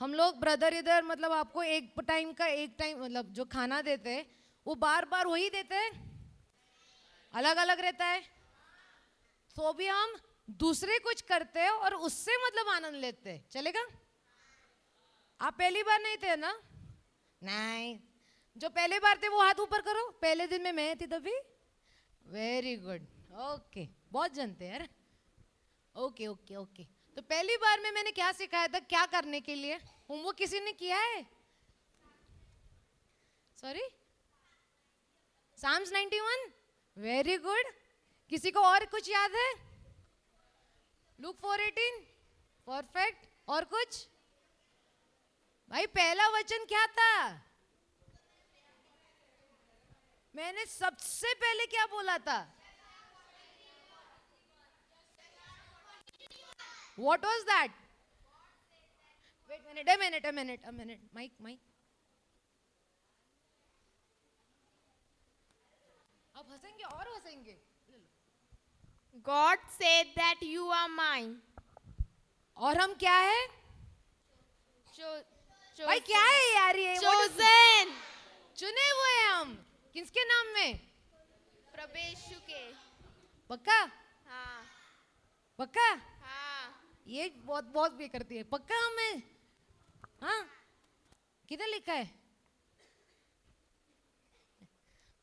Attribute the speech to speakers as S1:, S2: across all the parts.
S1: हम लोग ब्रदर इधर मतलब आपको एक टाइम का एक टाइम मतलब जो खाना देते हैं वो बार बार वही देते हैं, अलग अलग रहता है। तो भी हम दूसरे कुछ करते हैं और उससे मतलब आनंद लेते हैं, चलेगा? आप पहली बार नहीं थे ना? नहीं, जो पहले बार थे वो हाथ ऊपर करो। पहले दिन में मैं थी तभी। वेरी गुड, ओके, बहुत जानते हैं यार। Okay okay okay. तो पहली बार में मैंने क्या सिखाया था, क्या करने के लिए? होमवर्क किसी ने किया है? Sorry, Psalms 91। Very good. किसी को और कुछ याद है? लूक 4:18। परफेक्ट। और कुछ? भाई पहला वचन क्या था? मैंने सबसे पहले क्या बोला था? What was that? Wait a minute. Mike. अब हंसेंगे और हंसेंगे।
S2: God said that you are mine.
S1: और हम क्या है? भाई क्या है यार ये?
S2: Chosen.
S1: चुने हुए हैं हम। किसके नाम में?
S2: प्रभु के।
S1: पक्का?
S2: हाँ
S1: पक्का?
S2: हाँ।
S1: ये बहुत बहुत भी करती है। पक्का हमें? हाँ, किधर लिखा है?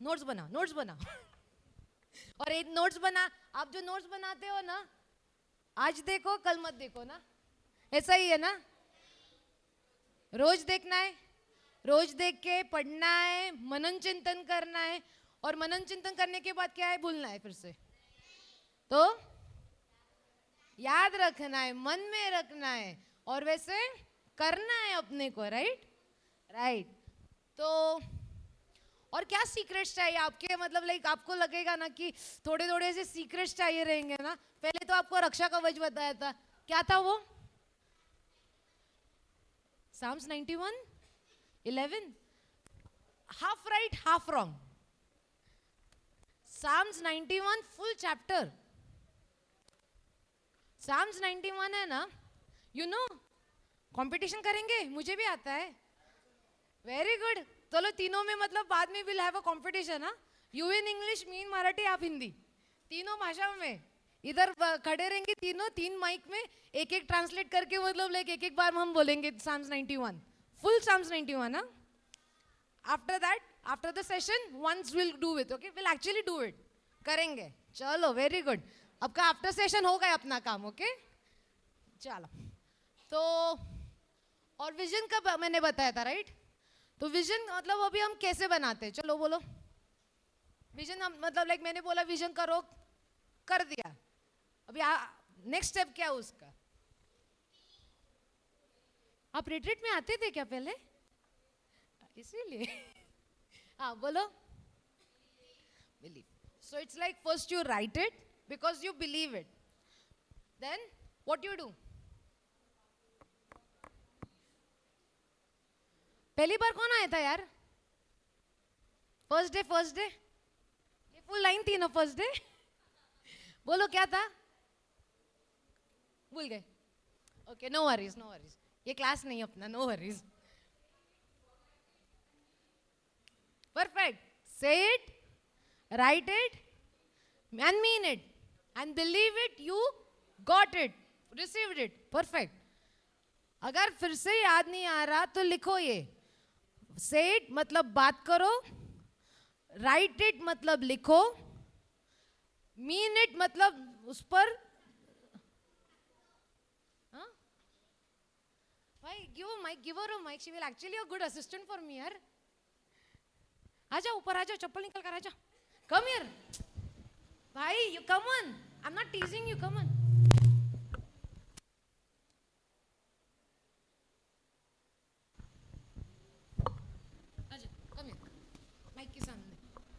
S1: नोट्स बना और एक नोट्स बना। आप जो नोट्स बनाते हो ना, आज देखो कल मत देखो ना, ऐसा ही है ना? रोज देखना है, रोज देख के पढ़ना है, मनन चिंतन करना है। और मनन चिंतन करने के बाद क्या है? भूलना है फिर से। तो याद रखना है, मन में रखना है और वैसे करना है अपने को। Right right. तो और क्या सीक्रेट्स चाहिए आपके? मतलब लाइक आपको लगेगा ना कि थोड़े थोड़े से सीक्रेट्स चाहिए रहेंगे ना। पहले तो आपको रक्षा कवच बताया था, क्या था वो? Psalms 91:11। Half right half wrong. Psalms 91 full chapter. Psalms 91 है ना, यू नो, कंपटीशन करेंगे, मुझे भी आता है। Very good. चलो तीनों में मतलब बाद में विल हैव अ कंपटीशन। हाँ, यू इन इंग्लिश, मी इन मराठी, आप हिंदी, तीनों भाषाओं में इधर खड़े रहेंगे तीनों, तीन माइक में एक एक ट्रांसलेट करके मतलब लाइक एक एक बार हम बोलेंगे Psalms 91 फुल Psalms 91। हाँ, after that after the session once will do it. Okay, will actually do it, करेंगे। चलो वेरी गुड। अब का आफ्टर सेशन हो गया अपना काम। ओके चलो। तो और विजन का मैंने बताया था, राइट? तो विजन मतलब अभी हम कैसे बनाते हैं, चलो बोलो। विजन हम मतलब लाइक मैंने बोला विजन करो, कर दिया। अभी नेक्स्ट स्टेप क्या है उसका? आप रिट्रीट में आते थे क्या पहले? इसीलिए हाँ बोलो। Believe. So it's like first you write it because you believe it, then what you do? पहली बार कौन आया था यार? फर्स्ट डे ये फुल लाइन थी ना फर्स्ट डे। बोलो क्या था? भूल गए? Okay, no worries no worries, ये क्लास नहीं अपना, no worries. Perfect. Say it, write it and mean it and believe it, you got it, received it. Perfect. अगर फिर से याद नहीं आ रहा तो लिखो ये। से इट मतलब बात करो, राइट इट मतलब लिखो, मीन इट मतलब उस पर भाई give her a mic, she will actually a good assistant for me यार। आ जाओ ऊपर, आ जाओ, चप्पल निकल कर आ जाओ। कम हियर भाई, you come on, I am not teasing you, come on. आ जाओ, कम हियर, माइक के सामने।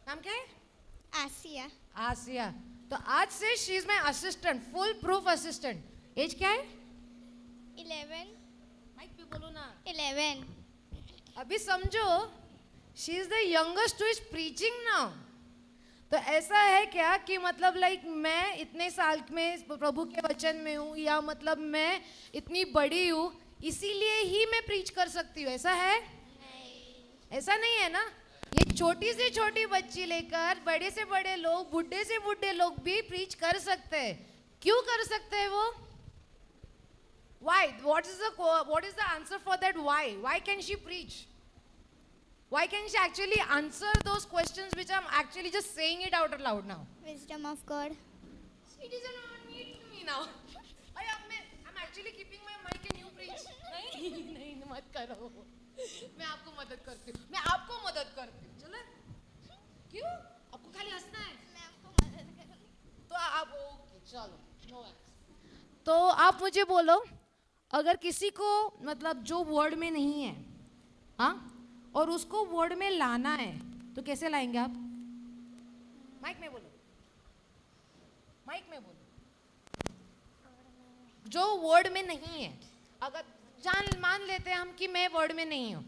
S1: नाम क्या है?
S2: आसिया।
S1: आसिया। तो आज से she is my assistant, full proof assistant. Age क्या है?
S2: 11।
S1: माइक पे बोलो ना।
S2: 11।
S1: अभी समझो, she is the youngest who is preaching now. तो ऐसा है क्या कि मतलब लाइक मैं इतने साल में प्रभु के वचन में हूँ, या मतलब मैं इतनी बड़ी हूँ, इसीलिए ही मैं प्रीच कर सकती हूँ, ऐसा है? ऐसा नहीं है ना? ये छोटी से छोटी बच्ची लेकर बड़े से बड़े लोग, बुढ़े से बुढ़े लोग भी प्रीच कर सकते हैं। क्यों कर सकते हैं वो? Why? What is the answer for that? Why? Why can she preach? Why can she actually answer those questions which I'm actually just saying it out loud now?
S2: Wisdom of God.
S1: It is not need to me now. I'm actually keeping my mic and you preach. नहीं नहीं मत करो। मैं आपको मदद करती हूँ। मैं आपको मदद करती हूँ। चलो? क्यों? आपको खाली हंसना है?
S2: मैं आपको मदद करूँगी।
S1: तो आप ओके चलो, नो worries। तो आप मुझे बोलो, अगर किसी को मतलब जो वर्ड में नहीं है, हाँ, और उसको वर्ड में लाना है, तो कैसे लाएंगे आप? माइक में बोलो, माइक में बोलो। जो वर्ड में नहीं है, अगर मान लेते हैं हम कि मैं वर्ड में नहीं हूँ,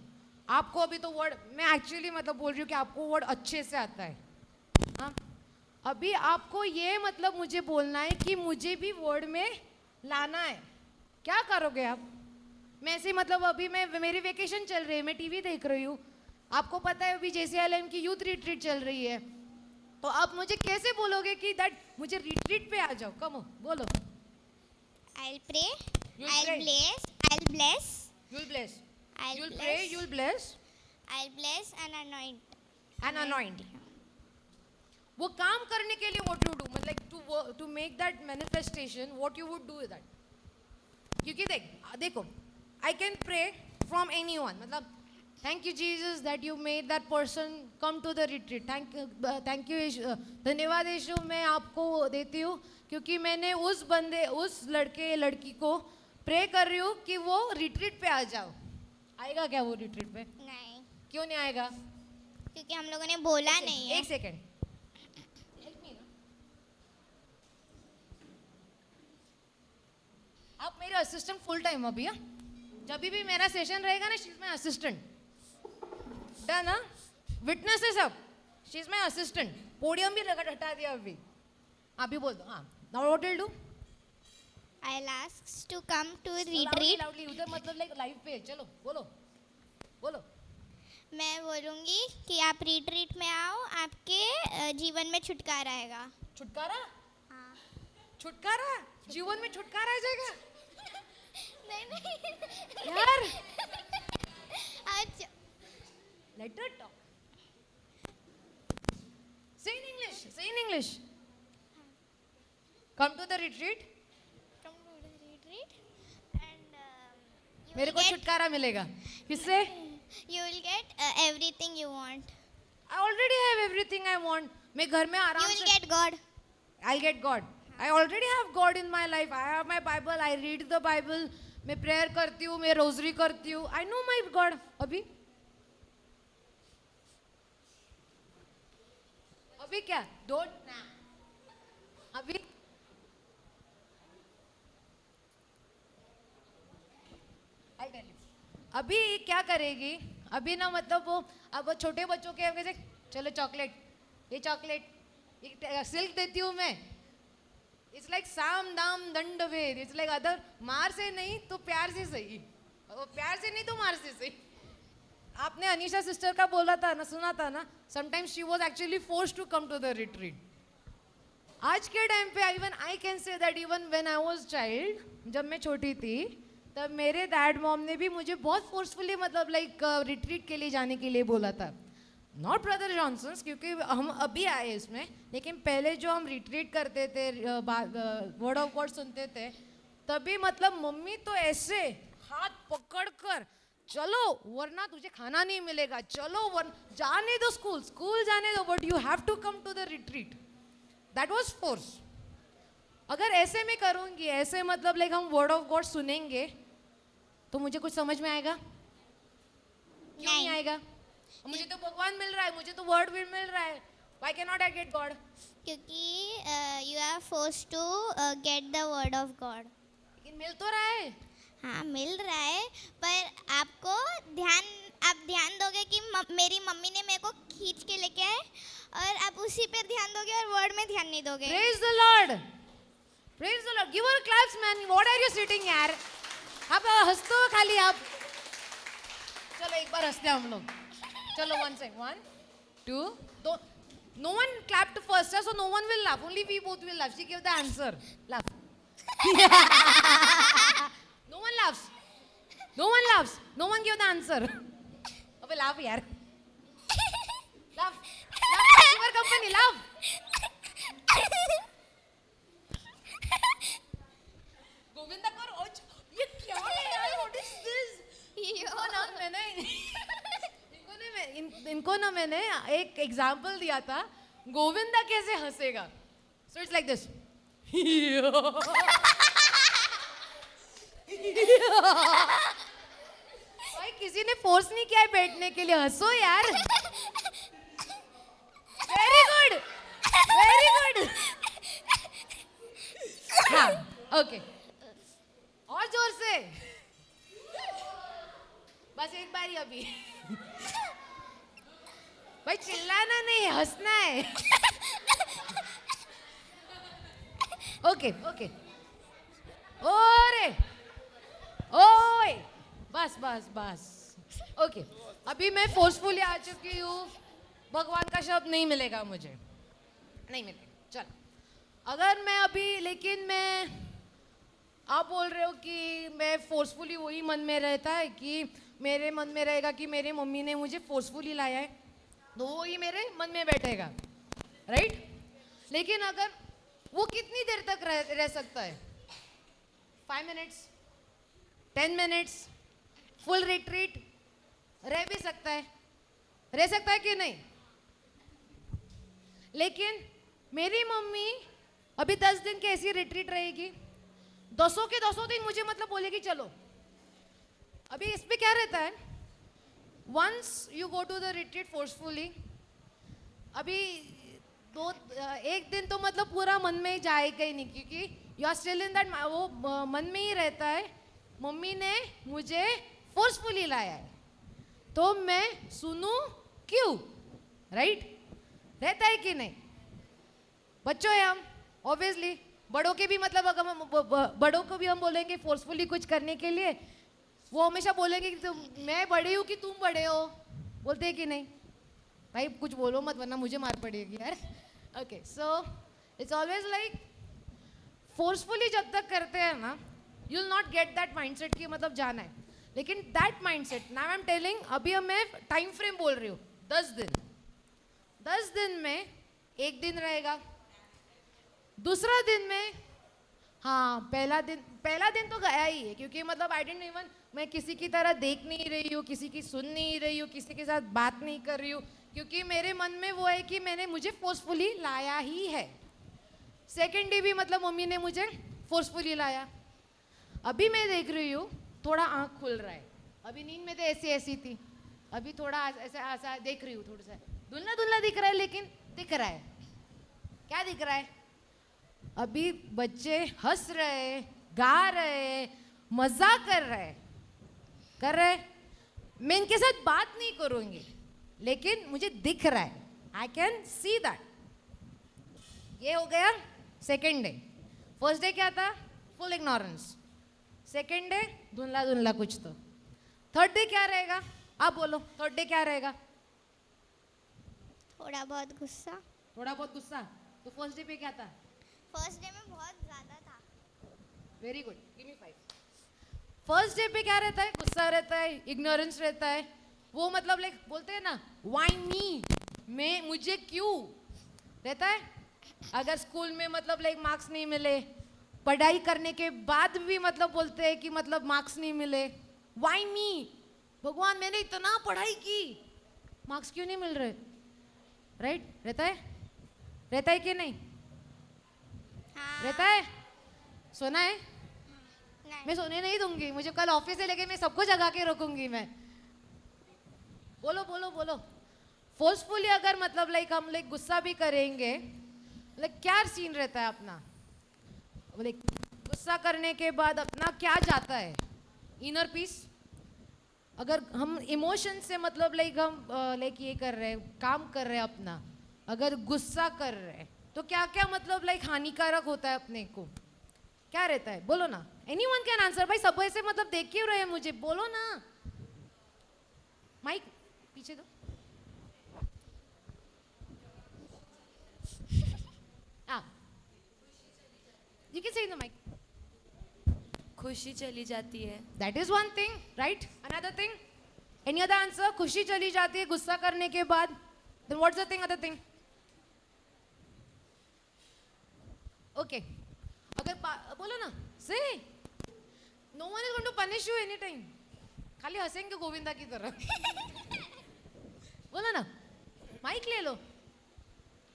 S1: आपको अभी तो वर्ड, मैं एक्चुअली मतलब बोल रही हूँ कि आपको वर्ड अच्छे से आता है, हाँ, अभी आपको ये मतलब मुझे बोलना है कि मुझे भी वर्ड में लाना है। क्या करोगे आप? मैं ऐसे मतलब अभी मेरी वेकेशन चल रही है, मैं टीवी देख रही हूँ, आपको पता है अभी JCLM की यूथ रिट्रीट चल रही है, तो आप मुझे कैसे बोलोगे कि दैट मुझे रिट्रीट पे आ जाओ? कम बोलो।
S2: I'll pray.
S1: You'll
S2: I'll
S1: pray.
S2: bless. I'll bless.
S1: You'll bless.
S2: I'll
S1: You'll
S2: bless.
S1: pray. You'll bless
S2: I'll bless and anoint.
S1: and anoint. वो काम करने के लिए what you do, मतलब to make that manifestation, what you would do with that? क्योंकि देखो, I can pray from anyone, मतलब thank you Jesus that you made that person come to the retreat. Thank you धन्यवाद यीशु, मैं आपको देती हूँ क्योंकि मैंने उस लड़के लड़की को प्रे कर रही हूँ कि वो रिट्रीट पे आ जाओ। आएगा क्या वो रिट्रीट पे?
S2: नहीं,
S1: क्यों नहीं आएगा?
S2: क्योंकि हम लोगों ने बोला नहीं है।
S1: एक सेकेंड, आप मेरे असिस्टेंट फुल टाइम अभी, हाँ? जब भी मेरा सेशन रहेगा ना, she is my assistant, done ना? विटनेस है सब, she is my assistant. Podium भी हटा दिया अभी, अभी बोल दो। हाँ, now what will do?
S2: I'll ask to come to retreat.
S1: Loudly उधर मतलब लाइक लाइव पे, चलो बोलो बोलो।
S2: मैं बोलूँगी कि आप रिट्रीट में आओ, आपके जीवन में छुटकारा आएगा।
S1: छुटकारा?
S2: हाँ।
S1: छुटकारा? जीवन में छुटकारा आ जाएगा?
S2: नहीं नहीं
S1: यार
S2: अच्छा,
S1: let her talk. Say in English. Say in English. Come to the retreat.
S2: come to the retreat and you
S1: मेरे
S2: will
S1: को
S2: get,
S1: छुटकारा मिलेगा। किससे?
S2: you will get everything you want.
S1: I already have everything I want. मैं घर में
S2: You
S1: आराम
S2: will
S1: से
S2: get God.
S1: I'll get God. I already have God in my life. I have my Bible. I read the Bible. मैं prayer करती हूँ, मैं rosary करती हूँ। I know my God. अभी क्या? Don't now. अभी I'll tell you. अभी क्या करेगी? अभी ना मतलब वो अब छोटे बच्चों के वजह चलो चॉकलेट, ये चॉकलेट, ये सिल्क देती हूँ मैं। इट्स लाइक साम दाम दंड भेद, इट्स लाइक अदर, मार से नहीं तो प्यार से सही, प्यार से नहीं तो मार से सही। आपने अनीशा सिस्टर का बोला था ना, सुना था ना, sometimes she was actually forced to come to the retreat. आज के टाइम पे even I can say that even when I was child, जब मैं छोटी थी तब मेरे डैड मॉम ने भी मुझे बहुत फोर्सफुली मतलब लाइक रिट्रीट के लिए जाने के लिए बोला था। नॉट ब्रदर जॉनसन्स, क्योंकि हम अभी आए इसमें, लेकिन पहले जो हम रिट्रीट करते थे, वर्ड ऑफ गॉड सुनते थे, तभी मतलब मम्मी तो ऐसे हाथ पकड़ कर चलो वरना तुझे खाना नहीं मिलेगा, चलो वरना जाने दो स्कूल जाने दो, but you have to come to the retreat. That was force. अगर ऐसे मैं करूँगी, ऐसे मतलब लाइक हम वर्ड ऑफ गॉड सुनेंगे, तो मुझे कुछ समझ में आएगा? क्यों नहीं आएगा? मुझे तो भगवान मिल रहा है, मुझे तो वर्ड भी मिल रहा है, why can not I get God?
S2: क्योंकि you are forced to get the word of God.
S1: लेकिन मिल तो रहा है।
S2: हाँ, मिल रहा है, पर आपको आप ध्यान दोगे कि मेरी मम्मी ने मेरे को खींच के लेके आए, और आप उसी पे ध्यान दोगे और वर्ड में ध्यान नहीं दोगे।
S1: Praise the Lord, praise the Lord. Give a claps man, what are you sitting यार? आप हंस तो खाली आप. चलो एक बार हंसते हैं हम लोग. चलो 1 second. 1 2 don't. No one clapped first, so no one will laugh. Only we both will laugh. She gave the answer. Laugh. No one laughs. No one laughs. No one gave the answer. अबे laugh यार. Laugh. Laugh. Give her company. Laugh. Govinda कर. ये क्या है यार? What is this? इनको ना मैंने एक एग्जाम्पल दिया था गोविंदा कैसे हंसेगा. So it's like this. भाई किसी ने फोर्स नहीं किया है बैठने के लिए. हंसो यार. Very good. Very good. हाँ ओके. और जोर से. बस एक बारी अभी. भाई चिल्लाना नहीं, हंसना है. Okay okay. ओरे ओए. बस बस बस. ओके अभी मैं फोर्सफुली आ चुकी हूँ. भगवान का शब्द नहीं मिलेगा मुझे. नहीं मिलेगा. चल अगर मैं अभी लेकिन मैं आप बोल रहे हो कि मैं फोर्सफुली वही मन में रहता है कि मेरे मन में रहेगा कि मेरी मम्मी ने मुझे फोर्सफुली लाया है तो वो ही मेरे मन में बैठेगा. राइट. लेकिन अगर वो कितनी देर तक रह सकता है. 5 minutes 10 minutes फुल रिट्रीट रह भी सकता है. रह सकता है कि नहीं. लेकिन मेरी मम्मी अभी 10 दिन की ऐसी रिट्रीट रहेगी. 10 दिन मुझे मतलब बोलेगी चलो. अभी इस पे क्या रहता है. Once you go to the retreat forcefully. अभी एक दिन तो मतलब पूरा मन में ही जाएगा ही नहीं क्योंकि you are still in that. वो मन में ही रहता है मम्मी ने मुझे फोर्सफुली लाया है तो मैं सुनूं क्यों. राइट. रहता है कि नहीं. बच्चों है हम ऑब्वियसली. बड़ों के भी मतलब अगर हम बड़ों को भी हम बोलेंगे फोर्सफुली कुछ करने के लिए वो हमेशा बोलेंगे कि मैं बड़े हूँ कि तुम बड़े हो. बोलते हैं कि नहीं. भाई कुछ बोलो मत वरना मुझे मार पड़ेगी यार. Okay so it's always like forcefully जब तक करते हैं ना you will not get that mindset कि मतलब जाना है. लेकिन that mindset now I am telling. अभी मैं टाइम फ्रेम बोल रही हूँ 10 दिन. 10 दिन में एक दिन रहेगा. दूसरा दिन में हाँ पहला दिन तो गया ही है क्योंकि मतलब आई डिडंट इवन मैं किसी की तरह देख नहीं रही हूँ, किसी की सुन नहीं रही हूँ, किसी के साथ बात नहीं कर रही हूँ क्योंकि मेरे मन में वो है कि मैंने मुझे फोर्सफुली लाया ही है. सेकेंड डे भी मतलब मम्मी ने मुझे फोर्सफुली लाया. अभी मैं देख रही हूँ थोड़ा आँख खुल रहा है. अभी नींद में तो ऐसी थी. अभी थोड़ा ऐसा देख रही हूँ. थोड़ा सा धुंधला धुंधला दिख रहा है लेकिन दिख रहा है. क्या दिख रहा है. अभी बच्चे हंस रहे, गा रहे, मजा कर रहे. मैं इनके साथ बात नहीं करूंगी लेकिन मुझे दिख रहा है. I can see that. ये हो गया सेकेंड डे. फर्स्ट डे क्या था. Full ignorance. सेकेंड डे धुंधला धुंधला कुछ तो. थर्ड डे क्या रहेगा. आप बोलो थर्ड डे क्या रहेगा.
S2: थोड़ा बहुत गुस्सा.
S1: थोड़ा बहुत गुस्सा. तो फर्स्ट डे पे क्या था.
S2: फर्स्ट डे में बहुत ज्यादा था.
S1: Very good. Give me 5. First day पे क्या रहता है. गुस्सा रहता है, इग्नोरेंस रहता है. वो मतलब लाइक बोलते हैं ना व्हाई मी. मैं मुझे क्यों रहता है. अगर स्कूल में मतलब लाइक मार्क्स नहीं मिले, पढ़ाई करने के बाद भी मतलब बोलते हैं कि मतलब मार्क्स नहीं मिले. व्हाई मी. भगवान मैंने इतना पढ़ाई की मार्क्स क्यों नहीं मिल रहे. राइट. रहता है कि नहीं.
S2: हाँ.
S1: रहता है. सोना है.
S2: नहीं.
S1: मैं सोने नहीं दूंगी. मुझे कल ऑफिस से लेके मैं सबको जगा के रखूंगी मैं. बोलो बोलो बोलो. फोर्सफुली अगर मतलब लाइक हम लाइक गुस्सा भी करेंगे लाइक क्या सीन रहता है अपना. लाइक गुस्सा करने के बाद अपना क्या जाता है. Inner peace. अगर हम इमोशन से मतलब लाइक हम लाइक ये कर रहे हैं काम कर रहे हैं अपना. अगर गुस्सा कर रहे हैं तो क्या क्या मतलब लाइक हानिकारक होता है अपने को. क्या रहता है बोलो ना. एनीवन कैन आंसर भाई, सब ऐसे मतलब देख क्यों रहे हैं मुझे, बोलो ना. माइक पीछे दो. हाँ, you can say in the mic.
S3: खुशी चली जाती है.
S1: That is one thing, right? Another thing? Any other answer? खुशी चली जाती है गुस्सा करने के बाद. Then what's the thing? Other thing? Okay. अगर बोलो ना. Say. No one is going to punish you anytime. खाली हंसेंगे गोविंदा की तरह. बोलो ना. माइक ले लो.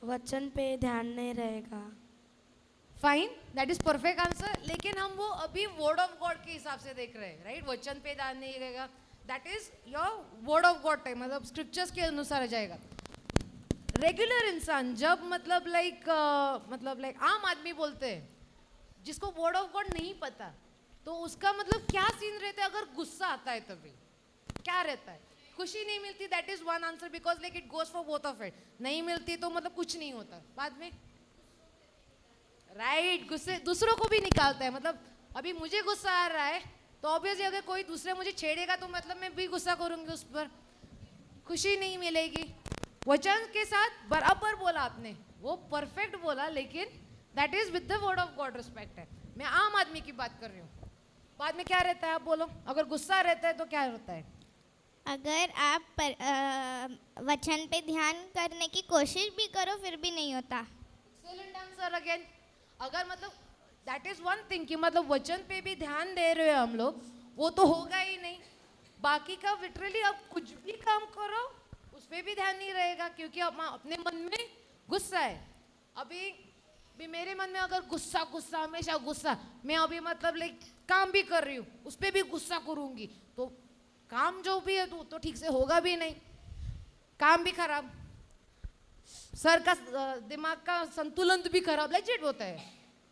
S3: वचन पे ध्यान नहीं रहेगा.
S1: Fine, that is perfect answer. लेकिन हम वो अभी वर्ड ऑफ गॉड के हिसाब से देख रहे हैं, राइट? वचन पे ध्यान नहीं रहेगा, that is your word of God time, मतलब स्क्रिप्चर्स के अनुसार जाएगा. रेगुलर इंसान जब मतलब लाइक आम आदमी बोलते हैं जिसको वर्ड ऑफ गॉड नहीं पता, तो उसका मतलब क्या सीन रहता है अगर गुस्सा आता है तभी क्या रहता है? खुशी नहीं मिलती, that is one answer, because like it goes for both of it. नहीं मिलती तो मतलब कुछ नहीं होता बाद में, राइट? गुस्से दूसरों को भी निकालता है. मतलब अभी मुझे गुस्सा आ रहा है तो ऑब्वियसली अगर कोई दूसरे मुझे छेड़ेगा तो मतलब मैं भी गुस्सा करूंगी उस पर, खुशी नहीं मिलेगी. वचन के साथ बराबर बोला आपने, वो परफेक्ट बोला, लेकिन that is with the word of God respect है. मैं आम आदमी की बात कर रही हूँ. बाद में क्या रहता है आप बोलो? अगर गुस्सा रहता है तो क्या होता है?
S2: अगर आप वचन पे ध्यान करने की कोशिश भी करो फिर भी नहीं होता.
S1: Excellent answer again. अगर मतलब दैट इज वन थिंग कि मतलब वचन पे भी ध्यान दे रहे हैं हम लोग, वो तो होगा ही नहीं. बाकी का लिटरली आप कुछ भी काम करो उस पे भी ध्यान नहीं रहेगा, क्योंकि अपने मन में गुस्सा है. अभी भी मेरे मन में अगर गुस्सा गुस्सा हमेशा गुस्सा, मैं अभी मतलब लाइक काम भी कर रही हूँ उस पर भी गुस्सा करूँगी तो काम जो भी है तो ठीक से होगा भी नहीं, काम भी खराब, सर का दिमाग का संतुलन भी खराब लेजिट होता है.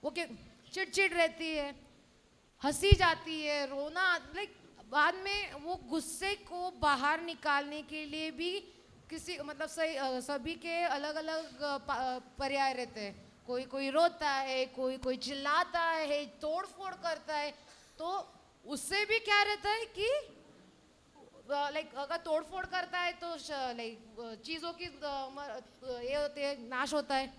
S1: वो क्या चिड़चिड़ रहती है, हंसी जाती है, रोना, लाइक बाद में वो गुस्से को बाहर निकालने के लिए भी किसी मतलब सभी के अलग अलग पर्याय रहते हैं. कोई कोई रोता है, कोई कोई चिल्लाता है, तोड़ फोड़ करता है. तो उससे भी क्या रहता है कि लाइक अगर तोड़ फोड़ करता है तो लाइक चीज़ों की ये होते है, नाश होता है.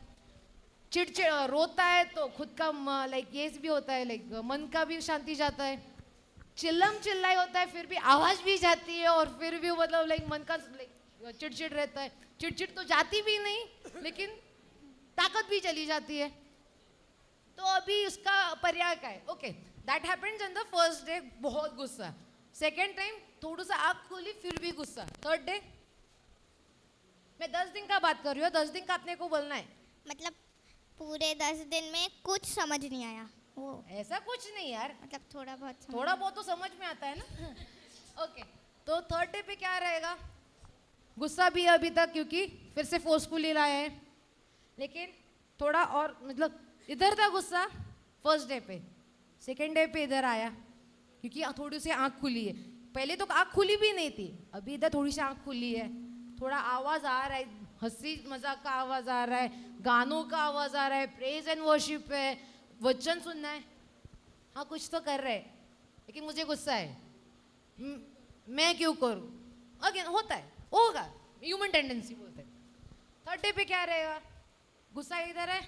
S1: चिड़चिड़ रोता है तो खुद का लाइक ये भी होता है, लाइक मन का भी शांति जाता है. चिल्लम चिल्लाई होता है फिर भी आवाज़ भी जाती है और फिर भी मतलब लाइक मन का लाइक चिड़चिड़ रहता है. चिड़चिड़ तो जाती भी नहीं लेकिन ताकत भी चली जाती है. तो अभी उसका पर्याय क्या है? Okay, that happens in the first day, बहुत गुस्सा. सेकेंड टाइम थोड़ा सा आँख खोली फिर भी गुस्सा. थर्ड डे, मैं 10 दिन का बात कर रही हूँ, 10 दिन का अपने को बोलना है.
S2: मतलब पूरे 10 दिन में कुछ समझ नहीं आया. वो
S1: ऐसा कुछ नहीं यार,
S2: मतलब थोड़ा बहुत
S1: थोड़ा बहुत तो समझ में आता है ना. ओके, तो थर्ड डे पे क्या रहेगा? गुस्सा भी है अभी तक क्योंकि फिर से फोर्सफुली लाए हैं, लेकिन थोड़ा और मतलब इधर था गुस्सा फर्स्ट डे पे, सेकेंड डे पे इधर आया क्योंकि थोड़ी सी आँख खुली है. पहले तो आँख खुली भी नहीं थी, अभी इधर थोड़ी सी आँख खुली है, थोड़ा आवाज़ आ रहा है, हंसी मजाक का आवाज़ आ रहा है, गानों का आवाज़ आ रहा है, प्रेज एंड वर्शिप है, वचन सुनना है. हाँ कुछ तो कर रहे हैं लेकिन मुझे गुस्सा है, मैं क्यों करूँ? अगेन होता है, होगा, ह्यूमन टेंडेंसी बोलते हैं. थर्ड डे पे क्या रहेगा? गुस्सा इधर है,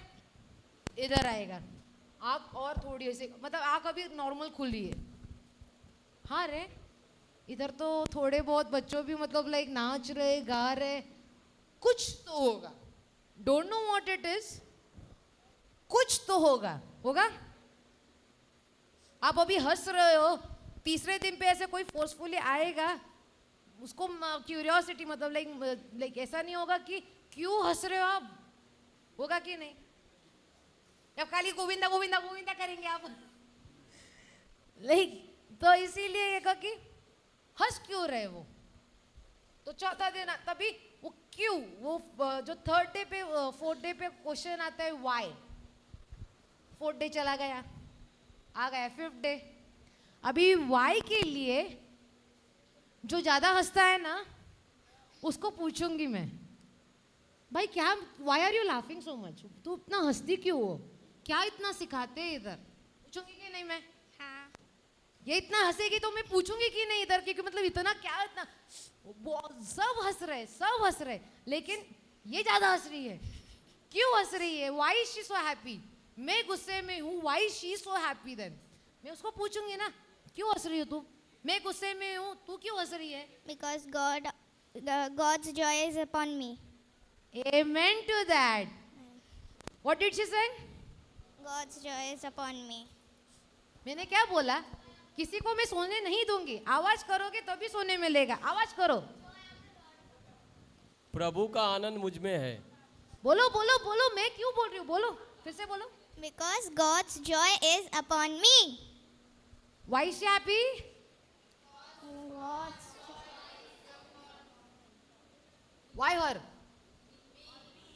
S1: इधर आएगा, आँख और थोड़ी ऐसे मतलब आँख अभी नॉर्मल खुली है. हाँ रे, इधर तो थोड़े बहुत बच्चों भी मतलब लाइक नाच रहे गा रहे, कुछ तो होगा. Don't know what it is, कुछ तो होगा. होगा? आप अभी हंस रहे हो, तीसरे दिन पे ऐसे कोई फोर्सफुली आएगा, उसको क्यूरियोसिटी मतलब लाइक ऐसा नहीं होगा कि क्यों हंस रहे हो आप, होगा कि नहीं? अब खाली गोविंदा गोविंदा गोविंदा करेंगे आप लाइक. तो इसीलिए ये कहा कि हंस क्यों रहे वो. तो चौथा दिन तभी वो क्यों, वो जो थर्ड डे पे फोर्थ डे पे क्वेश्चन आता है वाई. फोर्थ डे चला गया, आ गया फिफ्थ डे. अभी वाई के लिए जो ज़्यादा हंसता है ना उसको पूछूंगी मैं, भाई क्या, why are you laughing so much, तू इतना हंसती क्यों हो, क्या इतना सिखाते हैं इधर, पूछूंगी कि नहीं मैं?
S2: हाँ.
S1: ये इतना हंसेगी तो मैं पूछूंगी कि नहीं इधर, क्योंकि मतलब इतना क्या, इतना सब हंस रहे, सब हंस रहे, लेकिन ये ज्यादा हंस रही है। क्यों हंस रही है? Why she so happy? मैं गुस्से में हूँ, why she so happy? Then मैं उसको पूछूंगी ना, क्यों हंस रही हो तू? मैं गुस्से में हूँ, तू क्यों हंस रही है?
S2: Because God's joy is upon me.
S1: Amen to that. What did she say?
S2: God's joy is upon me.
S1: मैंने क्या बोला? किसी को मैं सोने नहीं दूंगी। आवाज करोगे तभी सोने मिलेगा। आवाज करो।
S4: प्रभु का आनंद मुझ में है।
S1: बोलो बोलो बोलो, मैं क्यों बोल रही हूँ? बोलो, फिर से बोलो।
S2: Because God's joy is upon me.
S1: Why is she happy?
S2: God's
S1: Why her?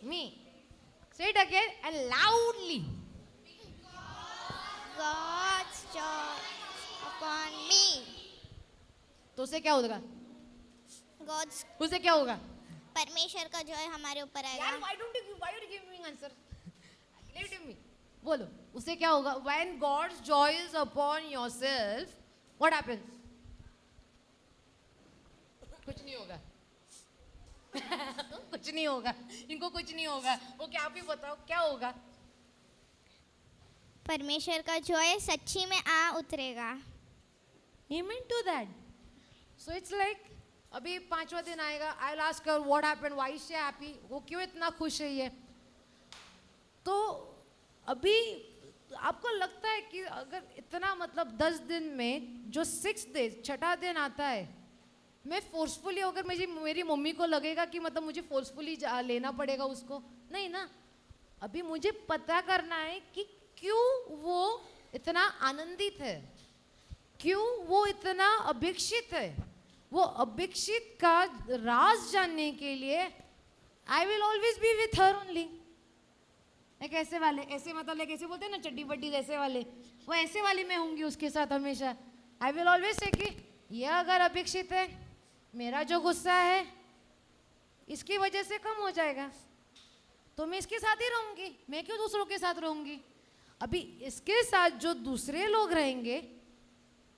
S1: Me. Say it again and loudly.
S2: God's joy upon me.
S1: तो उससे क्या होगा?
S2: God's
S1: उससे क्या होगा?
S2: परमेश्वर का जॉय हमारे ऊपर
S1: यार,
S2: आएगा.
S1: why don't you give me answer? Leave it to me. बोलो, उससे क्या होगा? When God's joy is upon yourself, what happens? कुछ नहीं होगा। कुछ नहीं होगा, इनको कुछ नहीं होगा। वो क्या, भी बताओ क्या होगा?
S2: परमेश्वर का जॉय सच्ची में आ उतरेगा.
S1: Amen to that. So it's like, अभी 5वां दिन आएगा, I'll ask her what happened, why is she happy? वो क्यों इतना खुश है ये? तो अभी आपको लगता है कि अगर इतना मतलब 10 दिन में जो 6 डे, छठा दिन आता है, मैं फोर्सफुली, अगर मेरी मम्मी को लगेगा कि मतलब मुझे फोर्सफुली लेना पड़ेगा उसको, नहीं ना। अभी मुझे पता करना है कि क्यों वो इतना आनंदित है, क्यों वो इतना अभिक्षित है। वो अभिक्षित का राज जानने के लिए I will always be with her only. एक ऐसे वाले, ऐसे मतलब लाइक ऐसे बोलते हैं ना, चड्डी बड्डी जैसे वाले, वो ऐसे वाली मैं होंगी उसके साथ हमेशा। आई विल ऑलवेज से कि ये अगर अपेक्षित है, मेरा जो गुस्सा है इसकी वजह से कम हो जाएगा, तो मैं इसके साथ ही रहूंगी, मैं क्यों दूसरों के साथ रहूंगी। अभी इसके साथ जो दूसरे लोग रहेंगे,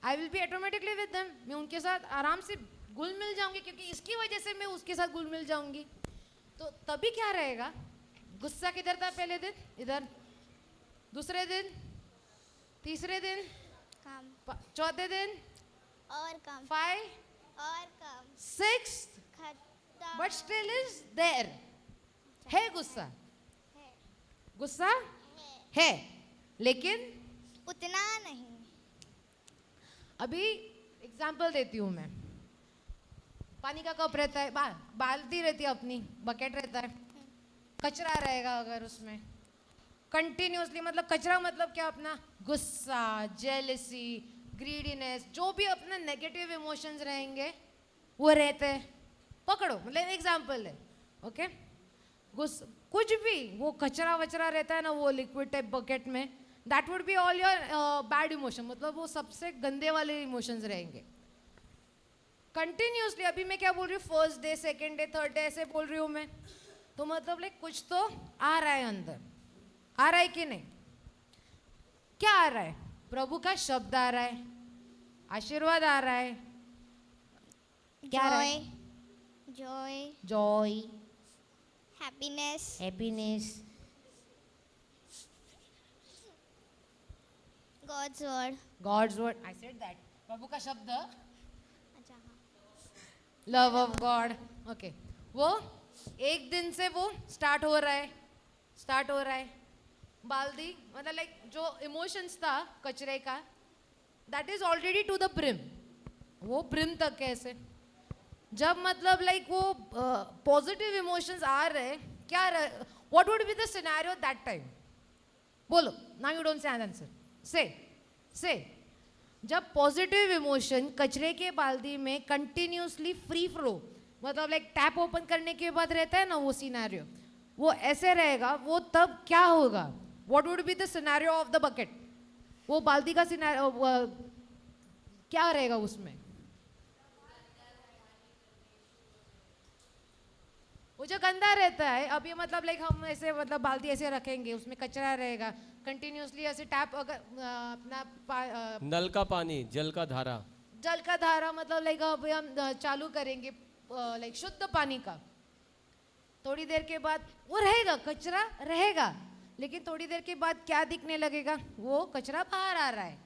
S1: आई will be automatically with them, मैं उनके साथ आराम से घुल मिल जाऊंगी, क्योंकि इसकी वजह से मैं उसके साथ घुल मिल जाऊंगी। तो तभी क्या रहेगा, गुस्सा किधर था पहले दिन, इधर, दूसरे दिन, तीसरे दिन,
S2: कम
S1: चौथे दिन,
S2: और कम
S1: 5,
S2: और कम
S1: 6,
S2: खत्म
S1: बट स्टिल इज देयर। है गुस्सा,
S2: है.
S1: गुस्सा है, लेकिन
S2: उतना नहीं.
S1: अभी एग्जाम्पल देती हूँ मैं। पानी का कप रहता है, बाल्टी रहती है अपनी, बकेट रहता है, कचरा रहेगा अगर उसमें कंटिन्यूसली, मतलब कचरा मतलब क्या, अपना गुस्सा, जेलसी, ग्रीडीनेस, जो भी अपने नेगेटिव इमोशंस रहेंगे वो रहते हैं। पकड़ो, मतलब एग्जाम्पल है, ओके। कुछ भी वो कचरा वचरा रहता है ना, वो लिक्विड टाइप बकेट में, that would be all your bad emotion, मतलब वो सबसे गंदे वाले इमोशंस रहेंगे कंटिन्यूसली। अभी मैं क्या बोल रही हूँ, first day, second day, third day ऐसे बोल रही हूँ मैं, तो मतलब लाइक कुछ तो आ रहा है अंदर, आ रहा है कि नहीं? क्या आ रहा है? प्रभु का शब्द आ रहा है, आशीर्वाद आ रहा है, क्या आ रहा है?
S2: Joy,
S1: joy,
S2: happiness,
S1: happiness,
S2: God's word.
S1: God's word, I said that, प्रभु का शब्द,
S2: अच्छा, हाँ.
S1: Love of God, okay. वो एक दिन से वो स्टार्ट हो रहा है। बाल्दी मतलब लाइक जो इमोशंस था कचरे का, that is already to the brim, वो ब्रिम तक कैसे, जब मतलब लाइक वो पॉजिटिव इमोशंस आ रहे, क्या what would be the scenario that time? बोलो ना, यू डोंट से आंसर, से जब पॉजिटिव इमोशन कचरे के बाल्दी में कंटिन्यूसली फ्री फ्लो, मतलब लाइक टैप ओपन करने के बाद रहता है ना वो सिनेरियो, वो ऐसे रहेगा, वो तब क्या होगा? What would be the scenario of the bucket? वो बाल्टी का सिनेरियो क्या रहेगा उसमें? वो जो गंदा रहता है, अब ये मतलब लाइक हम ऐसे मतलब बाल्टी ऐसे रखेंगे, उसमें कचरा रहेगा, कंटिन्यूअसली ऐसे टैप अगर अपना
S4: नल का पानी, जल का धारा।
S1: जल का धारा मतलब लाइक अभी हम चालू करेंगे लाइक शुद्ध पानी का, थोड़ी देर के बाद वो रहेगा, कचरा रहेगा, लेकिन थोड़ी देर के बाद क्या दिखने लगेगा, वो कचरा बाहर आ रहा है।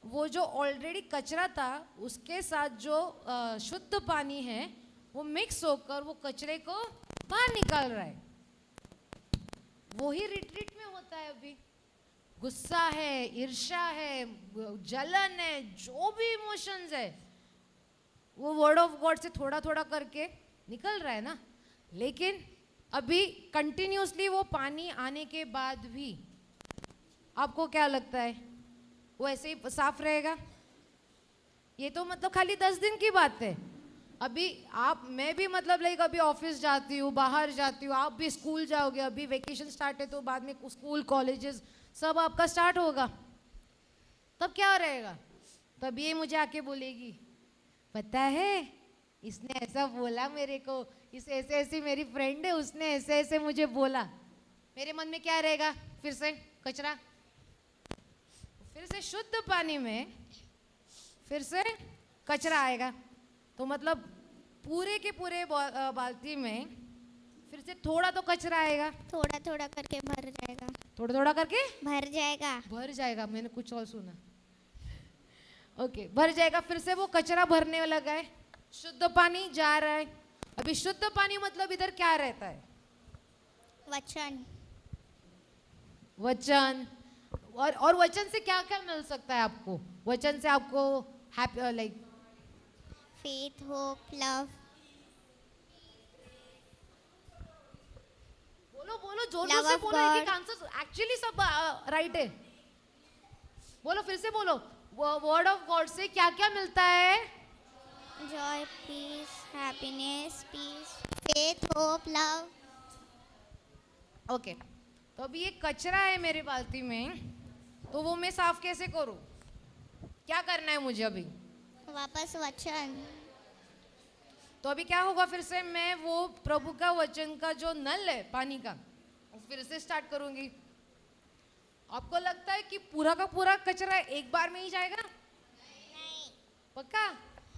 S1: वो जो ऑलरेडी कचरा था उसके साथ जो शुद्ध पानी है वो मिक्स होकर वो कचरे को बाहर निकाल रहा है। वही रिट्रीट में होता है। अभी गुस्सा है, ईर्ष्या है, जलन है, जो भी इमोशंस है वो वर्ड ऑफ गॉड से थोड़ा थोड़ा करके निकल रहा है ना। लेकिन अभी कंटिन्यूसली वो पानी आने के बाद भी आपको क्या लगता है वो ऐसे ही साफ रहेगा? ये तो मतलब खाली 10 दिन की बात है। अभी आप, मैं भी मतलब लाइक अभी ऑफिस जाती हूँ, बाहर जाती हूँ, आप भी स्कूल जाओगे, अभी वेकेशन स्टार्ट है तो बाद में स्कूल कॉलेजेस सब आपका स्टार्ट होगा, तब क्या रहेगा? तब ये मुझे आके बोलेगी, पता है इसने ऐसा बोला मेरे को, इस ऐसे ऐसे मेरी फ्रेंड है उसने ऐसे ऐसे मुझे बोला। मेरे मन में क्या रहेगा? फिर से कचरा, फिर से शुद्ध पानी में फिर से कचरा आएगा। तो मतलब पूरे के पूरे बाल्टी में फिर से थोड़ा तो कचरा आएगा,
S2: थोड़ा थोड़ा करके भर जाएगा,
S1: थोड़ा थोड़ा करके
S2: भर जाएगा।
S1: भर जाएगा। मैंने कुछ और सुना। ओके, भर जाएगा। फिर से वो कचरा भरने लगा है, शुद्ध पानी जा रहा है। अभी शुद्ध पानी मतलब इधर क्या रहता है?
S2: वचन।
S1: वचन। और वचन से क्या क्या मिल सकता है आपको? वचन से आपको happy like
S2: faith, hope, love.
S1: बोलो बोलो, जोर
S2: Love
S1: जोर से
S2: of
S1: बोलो।
S2: God.
S1: एक एक आंसर एक्चुअली सब राइट है। बोलो, फिर से बोलो। वर्ड ऑफ गॉड से क्या क्या मिलता है?
S2: Joy, peace, happiness, peace, faith, hope, love.
S1: Okay, तो अभी ये कचरा है मेरे बाल्टी में, तो वो मैं साफ कैसे करूं? क्या करना है मुझे अभी?
S2: वापस वचन।
S1: तो अभी क्या होगा? फिर से मैं वो प्रभु का वचन का जो नल है पानी का, वो फिर से स्टार्ट करूंगी। आपको लगता है कि पूरा का पूरा कचरा एक बार में ही जाएगा?
S2: नहीं।
S1: पक्का?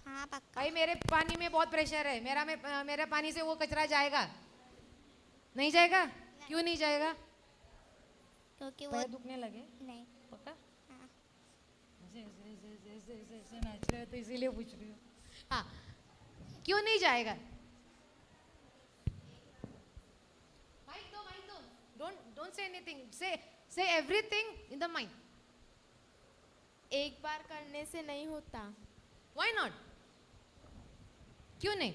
S2: हाँ पक्का।
S1: भाई मेरे पानी में बहुत प्रेशर है, मेरा पानी से वो कचरा जाएगा? नहीं जाएगा। क्यों नहीं जाएगा?
S2: क्योंकि वो
S1: पैर दुखने लगे?
S2: नहीं।
S1: पक्का?
S2: हाँ।
S1: ऐसे नाच रहे हो तो इसीलिए पूछ रही हूँ। हाँ, क्यों नहीं जाएगा? माइक दो। डोंट से एनीथिंग, से एवरीथिंग इन द माइंड।
S3: एक बार करने से नहीं होता।
S1: Why not? क्यों नहीं?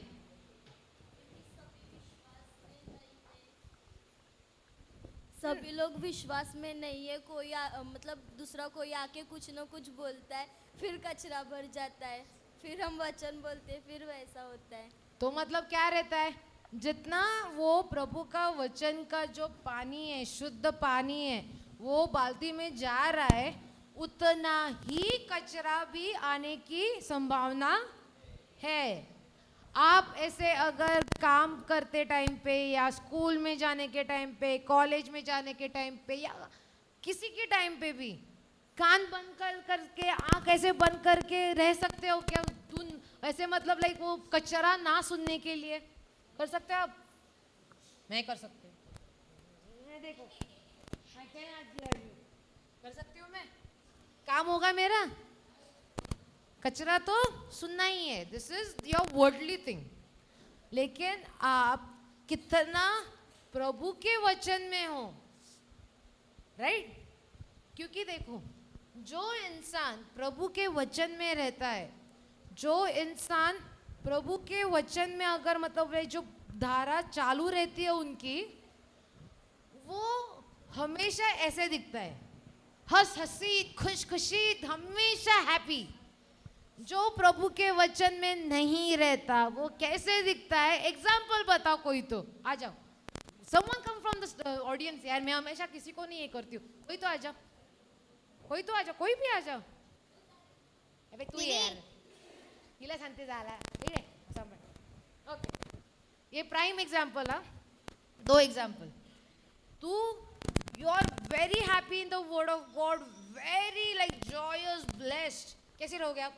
S3: सभी लोग विश्वास में नहीं है। कोई मतलब दूसरा कोई आके कुछ न कुछ बोलता है, फिर कचरा भर जाता है, फिर हम वचन बोलते हैं, फिर वैसा होता है।
S1: तो मतलब क्या रहता है? जितना वो प्रभु का वचन का जो पानी है, शुद्ध पानी है, वो बाल्टी में जा रहा है, उतना ही कचरा भी आने की संभावना है। आप ऐसे अगर काम करते टाइम पे या स्कूल में जाने के टाइम पे, कॉलेज में जाने के टाइम पे या किसी के टाइम पे भी कान बंद कर करके, आंख ऐसे बंद करके रह सकते हो क्या? तुम ऐसे मतलब लाइक वो कचरा ना सुनने के लिए कर सकते हो आप? मैं कर सकती हूँ। मैं देखो, I cannot hear you. कर सकती हूँ मैं? काम होगा मेरा? कचरा तो सुनना ही है, this is your worldly thing. लेकिन आप कितना प्रभु के वचन में हो, राइट? क्योंकि देखो, जो इंसान प्रभु के वचन में रहता है, जो इंसान प्रभु के वचन में अगर मतलब जो धारा चालू रहती है उनकी, वो हमेशा ऐसे दिखता है, हंस हंसी, खुश खुशी, हमेशा हैप्पी। जो प्रभु के वचन में नहीं रहता वो कैसे दिखता है? एग्जाम्पल बताओ कोई तो। आ जाओ, someone come from the audience. यार मैं हमेशा किसी को नहीं ये करती हूँ, कोई तो आ जाओ, कोई तो आ जाओ, कोई भी आ जाओ। अबे तू ये यार, हिला शांति झाला, ठीक है? ओके, ये प्राइम एग्जाम्पल हा। 2 एग्जाम्पल। तू You are very happy in the word of God, very like joyous, blessed. कैसे रहोगे आप?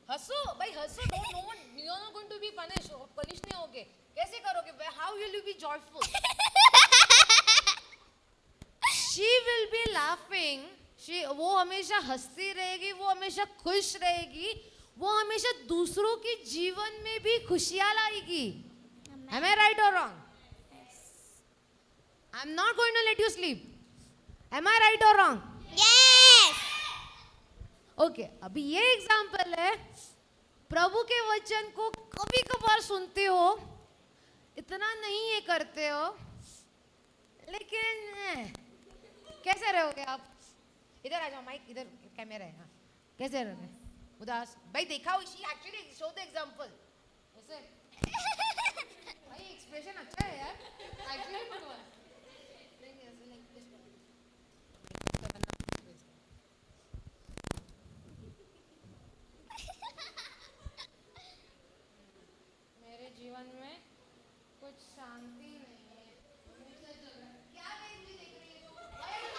S1: हंसो भाई, हंसो. Don't, no one, you are not going to be punished. Punish नहीं होगे. कैसे करोगे? How will you be joyful? She will be laughing. वो हमेशा हंसती रहेगी, वो हमेशा खुश रहेगी, वो हमेशा दूसरों के जीवन में भी खुशियाँ लाएगी. Am I right or wrong? I'm not going to let you sleep. Am I right or wrong?
S2: Yes.
S1: Okay, अभी ये एग्जाम्पल है. प्रभु के वचन को कभी कभार सुनते हो, इतना नहीं ये करते हो, लेकिन कैसे रहोगे आप? इधर आ जाओ, माइक इधर, कैमरा है. हाँ, कैसे रहोगे? उदास भाई, देखा हो, she actually show the example. ऐसे भाई एक्सप्रेशन अच्छा है यार, actually good one. मेरे जीवन में कुछ शांति नहीं है. क्या मुझे देख रही है? Why are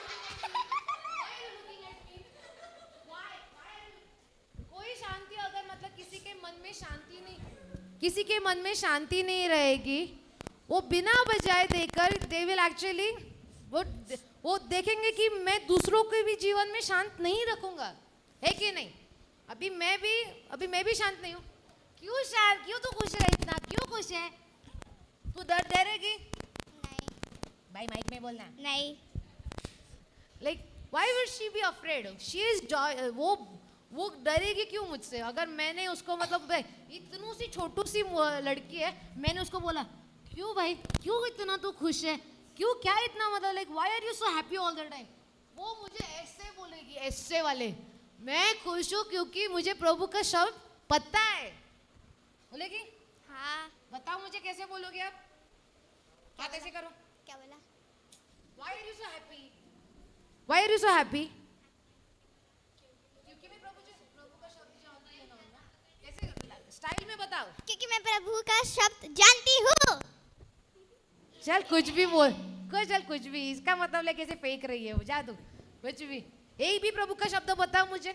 S1: you looking at me? Why? कोई शांति अगर मतलब किसी के मन में शांति नहीं, किसी के मन में शांति नहीं रहेगी, वो बिना बजाय देकर दे विल एक्चुअली वो देखेंगे कि मैं दूसरों के भी जीवन में शांत नहीं रखूंगा, है कि नहीं? अभी मैं भी शांत नहीं हूँ. क्यों शांत? क्यों तू खुश है इतना? क्यों खुश है? तू दर्द दे रहेगी?
S2: नहीं.
S1: भाई माइक में बोलना.
S2: नहीं.
S1: Like why would she be afraid? She is वो डरेगी क्यों मुझसे? अगर मैंने उसको मतलब इतनी सी छोटू सी लड़की है, मैंने उसको बोला क्यों भाई, क्यों इतना तू खुश है, क्यों, क्या इतना मतलब like why are you so happy all the time? वो मुझे ऐसे बोलेगी, ऐसे वाले, मैं खुश हूँ क्योंकि मुझे प्रभु का शब्द पता है. बोलेगी?
S2: हाँ.
S1: बताओ मुझे कैसे बोलोगे आप? बात ऐसे करो.
S2: क्या बोला?
S1: Why are you so happy? Why are you so happy? क्योंकि मैं प्रभु का शब्द जानती हूँ ना. कैसे स्टाइल में बताओ.
S2: क्योंकि मैं प्रभु का शब्द जानती हूँ.
S1: चल कुछ भी बोल, चल कुछ भी, इसका मतलब ले कैसे फेंक रही है वो, जा तू कुछ भी. एक भी प्रभु का शब्द बताओ मुझे.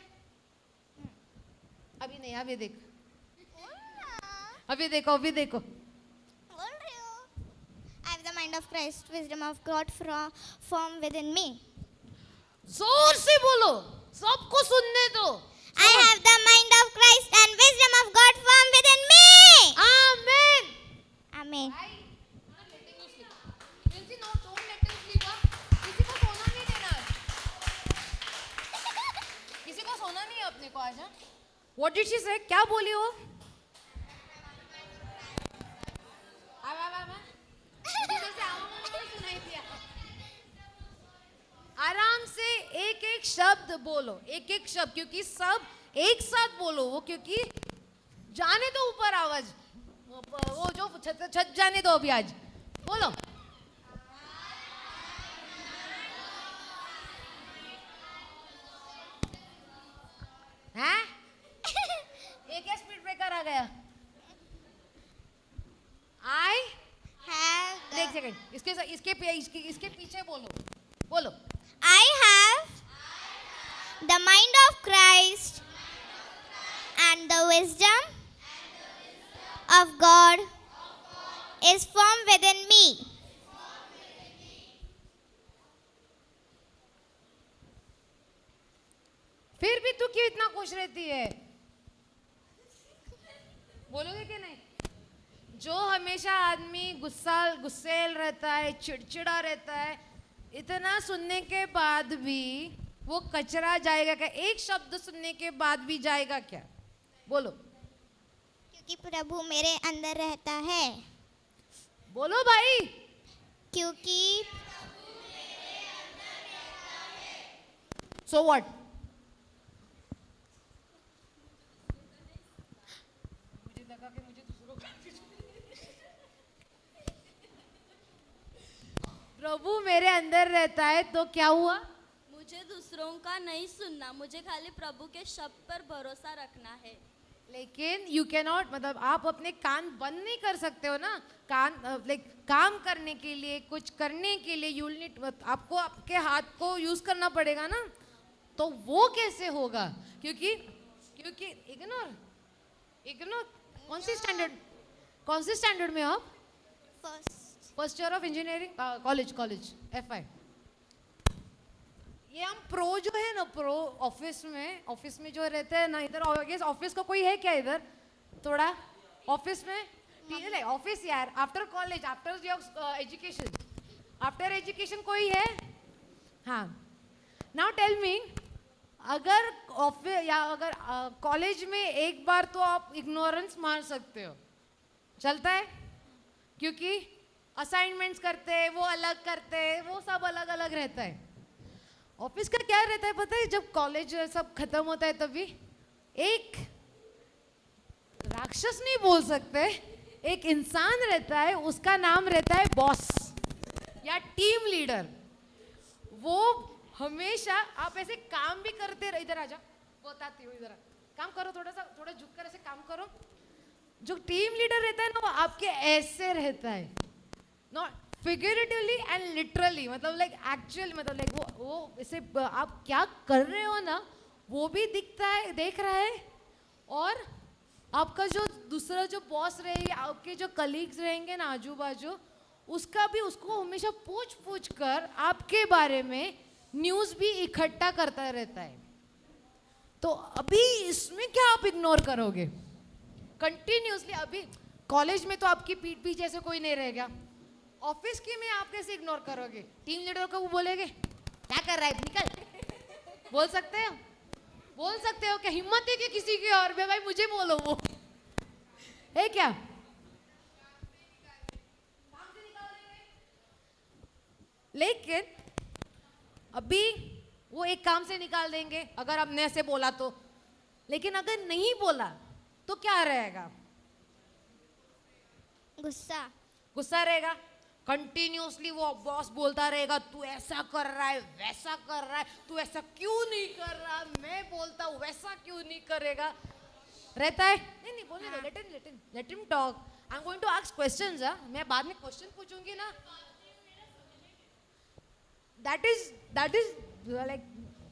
S1: अभी नहीं, अभी देख, अभी देखो, अभी देखो.
S2: बोल रही हूँ. I have the mind of Christ, wisdom of God formed within me.
S1: जोर से बोलो, सबको सुनने दो.
S2: I have the mind of Christ and wisdom of God formed within me.
S1: Amen.
S2: Amen.
S1: किसी को सोना नहीं देना है. किसी को सोना नहीं है अपने को आज. What did she say? क्या बोली वो? आराम से एक एक शब्द बोलो, एक एक शब्द, क्योंकि सब एक साथ बोलो. वो क्योंकि जाने दो ऊपर आवाज, वो जो छत जाने दो अभी. आज बोलो. हैं? एक स्पीड ब्रेकर आ गया. आई
S2: Have
S1: एक सेकंड, इसके पीछे बोलो.
S2: I have the mind of Christ and the wisdom of God is formed within me.
S1: फिर भी तू क्यों इतना खुश रहती है? बोलोगे कि नहीं? जो हमेशा आदमी गुस्सेल रहता है, चिड़चिड़ा रहता है, इतना सुनने के बाद भी वो कचरा जाएगा क्या? एक शब्द सुनने के बाद भी जाएगा क्या? बोलो.
S2: क्योंकि प्रभु मेरे अंदर रहता है.
S1: बोलो भाई.
S2: क्योंकि
S1: So what? मुझे लगा कि मुझे दूसरों का प्रभु मेरे अंदर रहता है तो क्या हुआ?
S3: मुझे दूसरों का नहीं सुनना, मुझे खाली प्रभु के शब्द पर भरोसा रखना है.
S1: लेकिन यू कैन नॉट, मतलब आप अपने कान बंद नहीं कर सकते हो ना। कान लाइक काम करने के लिए, कुछ करने के लिए यू नीड, आपको आपके हाथ को यूज करना पड़ेगा ना। तो वो कैसे होगा? क्योंकि क्योंकि इग्नोर इग्नोर कौन सी स्टैंडर्ड में हो आप? First year of engineering college FI। ये हम प्रो जो है ना, प्रो ऑफिस में जो रहते हैं ना, इधर ऑफिस का कोई है क्या इधर? थोड़ा ऑफिस में ठीक है, ऑफिस यार, after college, after your education कोई है? हाँ, नाउ टेल मी, अगर ऑफिस या अगर कॉलेज में एक बार तो आप इग्नोरेंस मार सकते हो, चलता है? क्योंकि असाइनमेंट्स करते हैं, वो अलग करते हैं, वो सब अलग अलग रहता है। ऑफिस का क्या रहता है पता है? जब कॉलेज सब खत्म होता है तभी एक राक्षस नहीं बोल सकते, एक इंसान रहता है, उसका नाम रहता है बॉस या टीम लीडर। वो हमेशा, आप ऐसे काम भी करते रहो, इधर आजा, बताती हूँ, इधर काम करो, थोड़ा झुक कर ऐसे काम करो। जो टीम लीडर रहता है ना, वो आपके ऐसे रहता है, नॉट फिगरेटिवली एंड लिटरली, मतलब लाइक एक्चुअल, मतलब लाइक वो इसे आप क्या कर रहे हो ना, वो भी दिखता है, देख रहा है। और आपका जो दूसरा जो बॉस रहेंगे, आपके जो कलीग्स रहेंगे ना आजू बाजू, उसका भी, उसको हमेशा पूछ कर आपके बारे में न्यूज़ भी इकट्ठा करता रहता है। तो अभी इसमें क्या आप इग्नोर करोगे कंटिन्यूसली? अभी कॉलेज में तो आपकी पीठ पीछे ऐसे कोई नहीं रहेगा, ऑफिस की में आप कैसे इग्नोर करोगे? टीम लीडर को वो बोलेंगे क्या कर रहा है, निकल। बोल सकते हो क्या? हिम्मत है कि किसी की और भाई मुझे बोलो, वो है क्या? लेकिन अभी वो एक काम से निकाल देंगे अगर आपने ऐसे बोला तो, लेकिन अगर नहीं बोला तो क्या रहेगा? गुस्सा रहेगा। कंटिन्यूसली वो बॉस बोलता रहेगा, तू ऐसा कर रहा है, वैसा कर रहा है, तू ऐसा क्यों नहीं कर रहा, मैं बोलता हूँ वैसा क्यों नहीं करेगा, रहता है। नहीं बोलने दो, let him talk. I am going to ask questions. मैं बाद में क्वेश्चन पूछूंगी ना, दैट इज लाइक,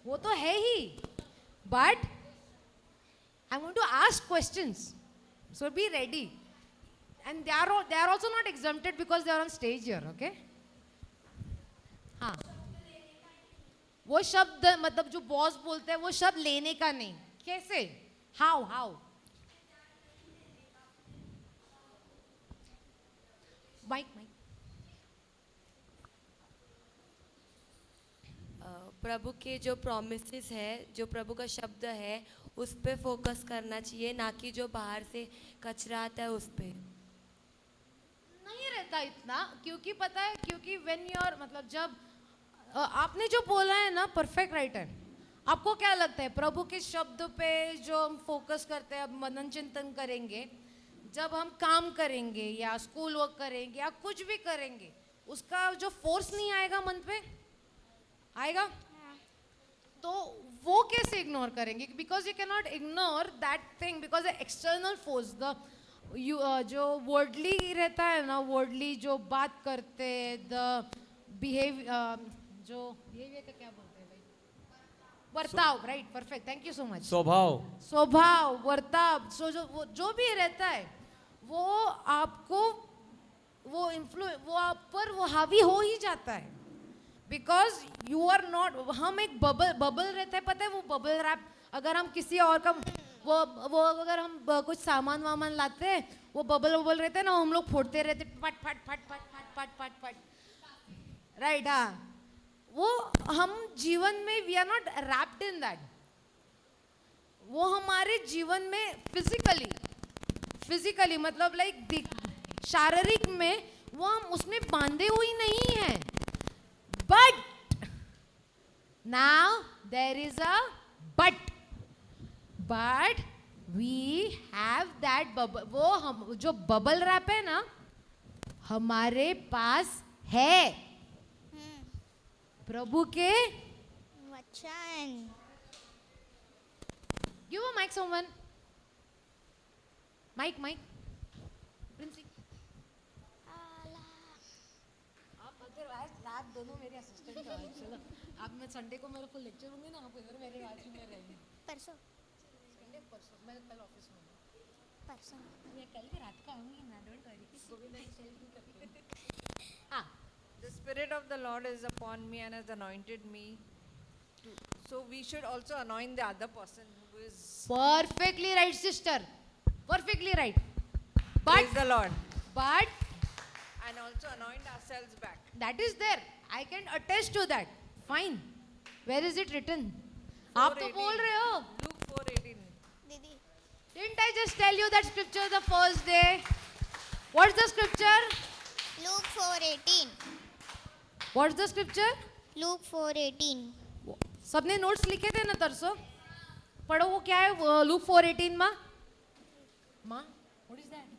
S1: वो तो है ही, but I am going to ask questions, so be ready. And they are also not exempted because they are on stage here, okay? हाँ, वो शब्द मतलब जो बॉस बोलते हैं वो शब्द लेने का नहीं, कैसे? हाउ माइक
S5: प्रभु के जो प्रॉमिसेस है, जो प्रभु का शब्द है, उस पे फोकस करना चाहिए, ना कि जो बाहर से कचरा आता है उस पे।
S1: नहीं रहता इतना, क्योंकि पता है, क्योंकि व्हेन यू आर, मतलब जब आपने जो बोला है ना, परफेक्ट राइट है। आपको क्या लगता है प्रभु के शब्द पे जो हम फोकस करते हैं, मनन चिंतन करेंगे, जब हम काम करेंगे या स्कूल वर्क करेंगे या कुछ भी करेंगे, उसका जो फोर्स नहीं आएगा मन पे, आएगा? तो वो कैसे इग्नोर करेंगे? Because you can not ignore that thing, because external force, the जो वर्डली रहता है ना, वर्डली जो बात करते, द बिहेवियर, जो बिहेवियर का क्या बोलते हैं भाई, वर्ताव, right, perfect, thank you so much. स्वभाव, वर्ताव, जो भी रहता है, वो आपको, वो आप पर वो हावी हो ही जाता है। बिकॉज यू आर नॉट, हम एक बबल रहता है, पता है वो बबल रैप, अगर हम किसी और का वो अगर हम कुछ सामान वामान लाते हैं, वो बबल रहते हैं ना, हम लोग फोड़ते रहते, फट फट फट फट फट फट फट फट, राइट? हाँ, वो हम जीवन में we are not wrapped in that. वो हमारे जीवन में फिजिकली मतलब लाइक शारीरिक में वो हम उसमें बांधे हुए नहीं हैं। But now there is a but we have that bubble, वो हम जो बबल रैप है ना, हमारे पास है प्रभु के
S2: वचन।
S1: Give a mic someone. Mic mic Princy आप अगर रात दोनों मेरे असिस्टेंट हो चलो आप मैं संडे को मेरे को लेक्चर होंगे ना आप इधर मेरे बाजू में रहेंगे
S2: परसों
S1: संडे परसों मैं कल ऑफिस में हूँ
S2: परसों
S1: मैं कल भी रात को आऊंगी ना डोंट वरी हाँ
S6: The Spirit of the Lord is upon me and has anointed me. So we should also anoint the other person who is.
S1: perfectly right sister perfectly right
S6: Praise
S1: but
S6: the Lord.
S1: but
S6: And also anoint ourselves back.
S1: that is there I can attest to that fine where is it written आप तो
S6: 4:18.
S1: बोल रहे हो
S6: Luke 4:18.
S2: दीदी
S1: didn't I just tell you that scripture the first day what's the scripture
S2: Luke 4:18
S1: what's the scripture
S2: Luke 4:18
S1: सबने notes लिखे थे ना तरसो पढ़ो वो क्या है लूक 4:18 माँ what is that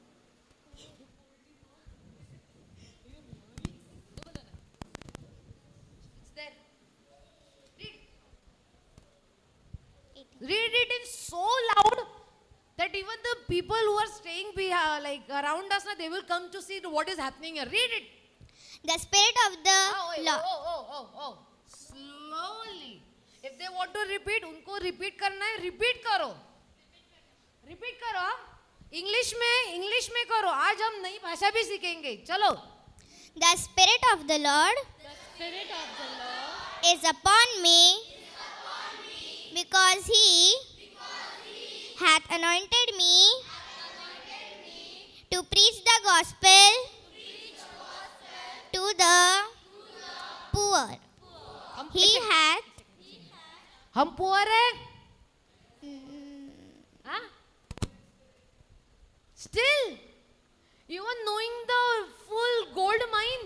S1: read it in so loud that even the people who are staying like around us they will come to see what is happening here read it
S2: The Spirit of the Lord
S1: oh slowly if they want to repeat उनको repeat करना है repeat करो English में करो आज हम नई भाषा भी सीखेंगे चलो
S2: The Spirit of the Lord is upon me because He hath anointed me to preach the gospel to the poor. He hath
S1: हम पुअर है हाँ still even knowing the full gold mine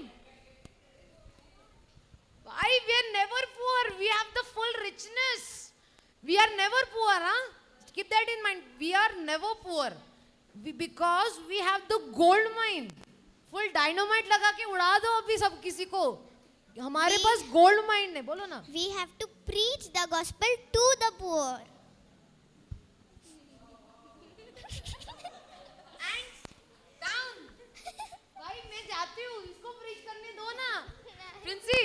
S1: why we are never poor we have the full richness we are never poor huh keep that in mind we are never poor because we have the gold mine full dynamite लगा के उड़ा दो अभी सब किसी को हमारे पास gold mine है बोलो ना
S2: we have to preach the gospel to the poor.
S1: भाई मैं जाती हूँ इसको प्रीच करने दो ना प्रिंसी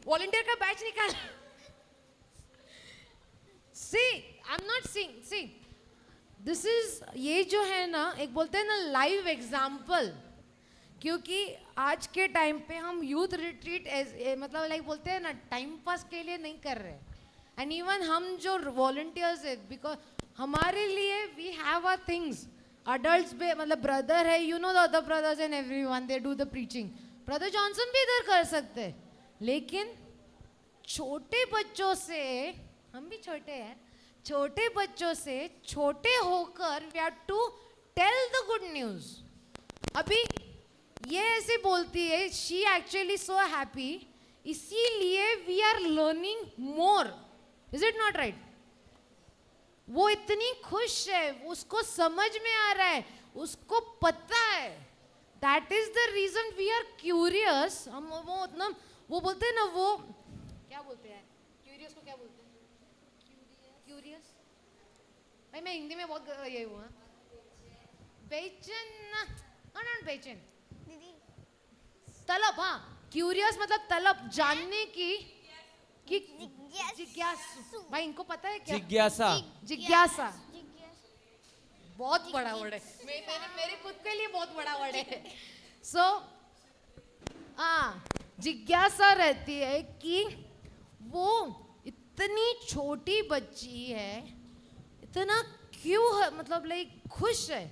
S1: वॉलंटियर का बैच निकाल see I am not seeing see this is ये जो है ना एक बोलते हैं ना लाइव एग्जाम्पल क्योंकि आज के टाइम पे हम यूथ रिट्रीट मतलब लाइक बोलते हैं ना टाइम पास के लिए नहीं कर रहे एंड इवन हम जो वॉलंटियर्स है बिकॉज हमारे लिए we have our things adults पे मतलब ब्रदर है you know the other brothers and everyone they do the preaching brother Johnson भी इधर कर सकते हैं लेकिन छोटे बच्चों से हम भी छोटे हैं छोटे बच्चों से छोटे होकर we have to tell the good news अभी ये ऐसे बोलती है शी एक्चुअली सो हैप्पी इसीलिए we are learning more is it not right वो इतनी खुश है उसको समझ में आ रहा है उसको पता है that is the reason we are curious हम वो उतना वो बोलते हैं ना वो क्या बोलते हैं क्यूरियस को क्या बोलते हैं क्यूरियस भाई मैं हिंदी में बहुत ये हुआ बेचैन नॉट बेचैन
S2: दीदी
S1: तलब हाँ क्यूरियस मतलब तलब जानने की कि
S2: जिज्ञासु।
S1: जिज्ञासु भाई इनको पता है क्या
S4: जिज्ञासा
S1: जिज्ञासा बहुत बड़ा वर्ड है मेरे खुद के लिए बहुत बड़ा वर्ड है सो हाँ जिज्ञासा रहती है कि वो इतनी छोटी बच्ची है इतना क्यों है मतलब लाइक खुश है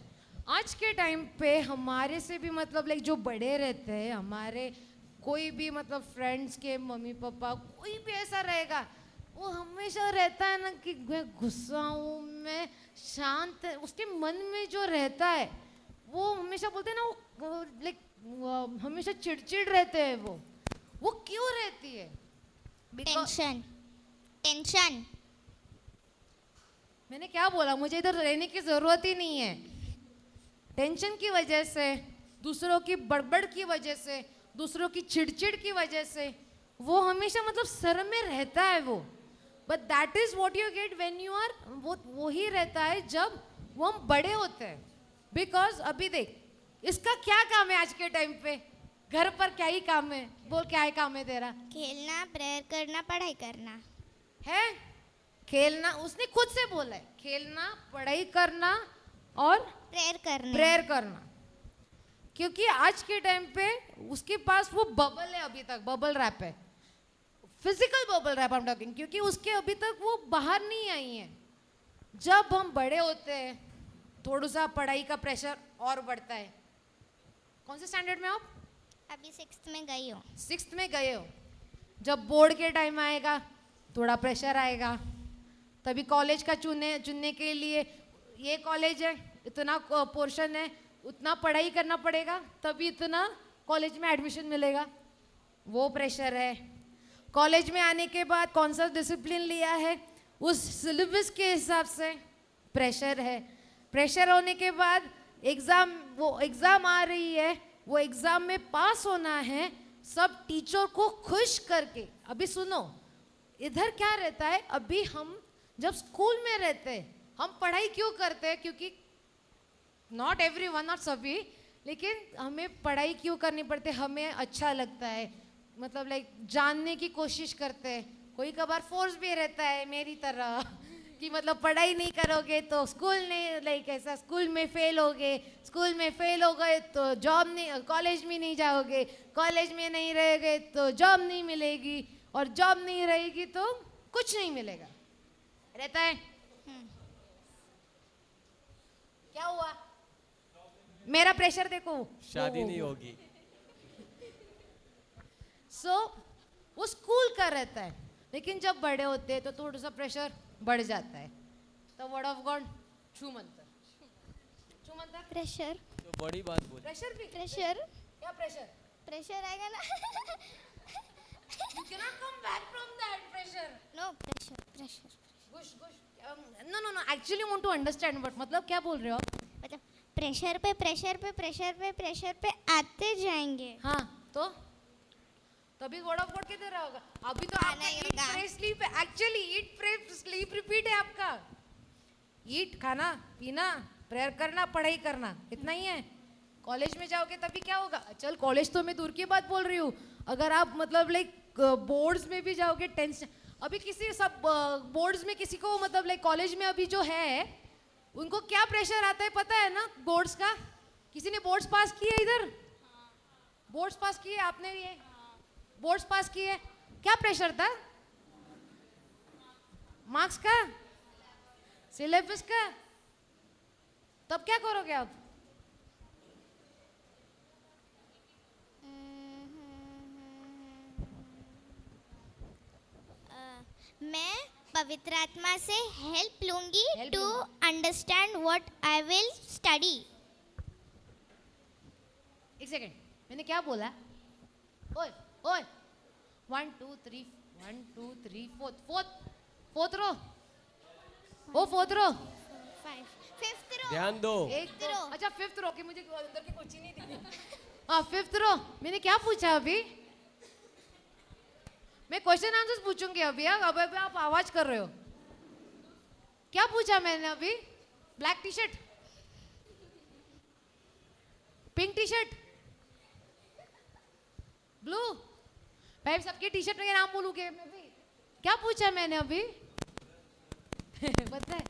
S1: आज के टाइम पे हमारे से भी मतलब लाइक जो बड़े रहते हैं हमारे कोई भी मतलब फ्रेंड्स के मम्मी पापा कोई भी ऐसा रहेगा वो हमेशा रहता है ना कि मैं गुस्सा हूँ मैं शांत है उसके मन में जो रहता है वो हमेशा बोलते हैं ना वो लाइक हमेशा चिड़चिड़ रहते हैं वो क्यों रहती है
S2: टेंशन टेंशन
S1: मैंने क्या बोला मुझे इधर रहने की ज़रूरत ही नहीं है टेंशन की वजह से दूसरों की बड़बड़ की वजह से दूसरों की चिड़चिड़ की वजह से वो हमेशा मतलब सर में रहता है वो but that is what you get when you are वो ही रहता है जब वो हम बड़े होते हैं बिकॉज अभी देख, इसका क्या काम है आज के टाइम पे? घर पर क्या ही काम है? बोल, क्या ही काम है तेरा?
S2: खेलना, प्रेयर करना, पढ़ाई करना।
S1: है खेलना, उसने खुद से बोला है, खेलना, पढ़ाई करना और
S2: प्रेयर करना।
S1: प्रेयर करना। क्योंकि आज के टाइम पे उसके पास वो बबल है, अभी तक बबल रैप है, physical bubble wrap I am talking, क्योंकि उसके अभी तक वो बाहर नहीं आई है। जब हम बड़े होते हैं थोड़ा सा पढ़ाई का प्रेशर और बढ़ता है। कौन से स्टैंडर्ड में हो आप?
S2: अभी 6th में गई हूँ।
S1: 6th में गए हो। जब बोर्ड के टाइम आएगा थोड़ा प्रेशर आएगा, तभी कॉलेज का चुनने के लिए, ये कॉलेज है, इतना पोर्शन है, उतना पढ़ाई करना पड़ेगा, तभी इतना कॉलेज में एडमिशन मिलेगा, वो प्रेशर है। कॉलेज में आने के बाद कौन सा डिसिप्लिन लिया है उस सिलेबस के हिसाब से प्रेशर है। प्रेशर होने के बाद एग्ज़ाम, वो एग्ज़ाम आ रही है, वो एग्ज़ाम में पास होना है, सब टीचर को खुश करके। अभी सुनो, इधर क्या रहता है, अभी हम जब स्कूल में रहते हैं हम पढ़ाई क्यों करते हैं? क्योंकि नॉट एवरीवन, नॉट सभी, लेकिन हमें पढ़ाई क्यों करनी पड़ती है? हमें अच्छा लगता है, मतलब लाइक जानने की कोशिश करते हैं। कोई कभार फोर्स भी रहता है मेरी तरह कि मतलब पढ़ाई नहीं करोगे तो स्कूल नहीं, लाइक ऐसा स्कूल में फेल होगे, स्कूल में फेल हो गए तो जॉब नहीं, कॉलेज में नहीं जाओगे, कॉलेज में नहीं रहोगे तो जॉब नहीं मिलेगी, और जॉब नहीं रहेगी तो कुछ नहीं मिलेगा, रहता है। क्या हुआ? मेरा प्रेशर देखो,
S4: शादी नहीं होगी।
S1: सो वो स्कूल का रहता है, लेकिन जब बड़े होते हैं तो थोड़ा सा प्रेशर बढ़ जाता है। तो वर्ड ऑफ गॉड, छू मंतर, छू मंतर,
S2: प्रेशर।
S4: तो बड़ी बात बोली।
S1: प्रेशर भी,
S2: प्रेशर,
S1: क्या प्रेशर?
S2: प्रेशर आएगा ना।
S1: You cannot come back from that pressure.
S2: No, pressure, pressure.
S1: गुश गुश, no, actually want to understand, but मतलब क्या बोल रहे हो आप?
S2: मतलब प्रेशर पे प्रेशर पे प्रेशर पे प्रेशर पे आते जाएंगे।
S1: हाँ, तो तभी वर्ड ऑफ गॉड किधर होगा? अभी तो
S2: आना
S1: आपका
S2: ही
S1: ईट,
S2: होगा।
S1: Pray, sleep, actually eat, pray, sleep, repeat है आपका। ईट, खाना, पीना, प्रेयर करना, पढ़ाई करना, इतना ही है। कॉलेज में जाओगे तभी क्या होगा? चल कॉलेज तो मैं दूर की बात बोल रही हूँ, अगर आप मतलब लाइक बोर्ड्स में भी जाओगे, टेंस, अभी किसी सब बोर्ड्स में किसी को मतलब लाइक कॉलेज में अभी जो है उनको क्या प्रेशर आता है पता है ना? बोर्ड्स का। किसी ने बोर्ड्स पास किए इधर? बोर्ड्स पास किए आपने? ये बोर्ड्स पास किए, क्या प्रेशर था? मार्क्स का, सिलेबस का। तब क्या करोगे आप?
S2: मैं पवित्र आत्मा से हेल्प लूंगी
S1: Help
S2: टू
S1: लूंगी।
S2: Understand what I will study.
S1: एक सेकेंड, मैंने क्या बोला? ओए ओए, 1 2 3 1 2 3 फोर्थ रो, ओ फोर्थ रो,
S2: 5th रो।
S4: ध्यान दो।
S1: एक दो,
S2: Fifth row।
S1: अच्छा 5th रो की, मुझे अंदर की कुछ ही नहीं दिखी। हाँ 5th रो, मैंने क्या पूछा अभी? मैं क्वेश्चन आंसर्स पूछूंगी अभी। अब अभी आप आवाज कर रहे हो। क्या पूछा मैंने अभी? Black T shirt, pink T shirt, blue, भाई सबके टी शर्ट के नाम बोलूंगे मैं भी। क्या पूछा मैंने अभी? पता है?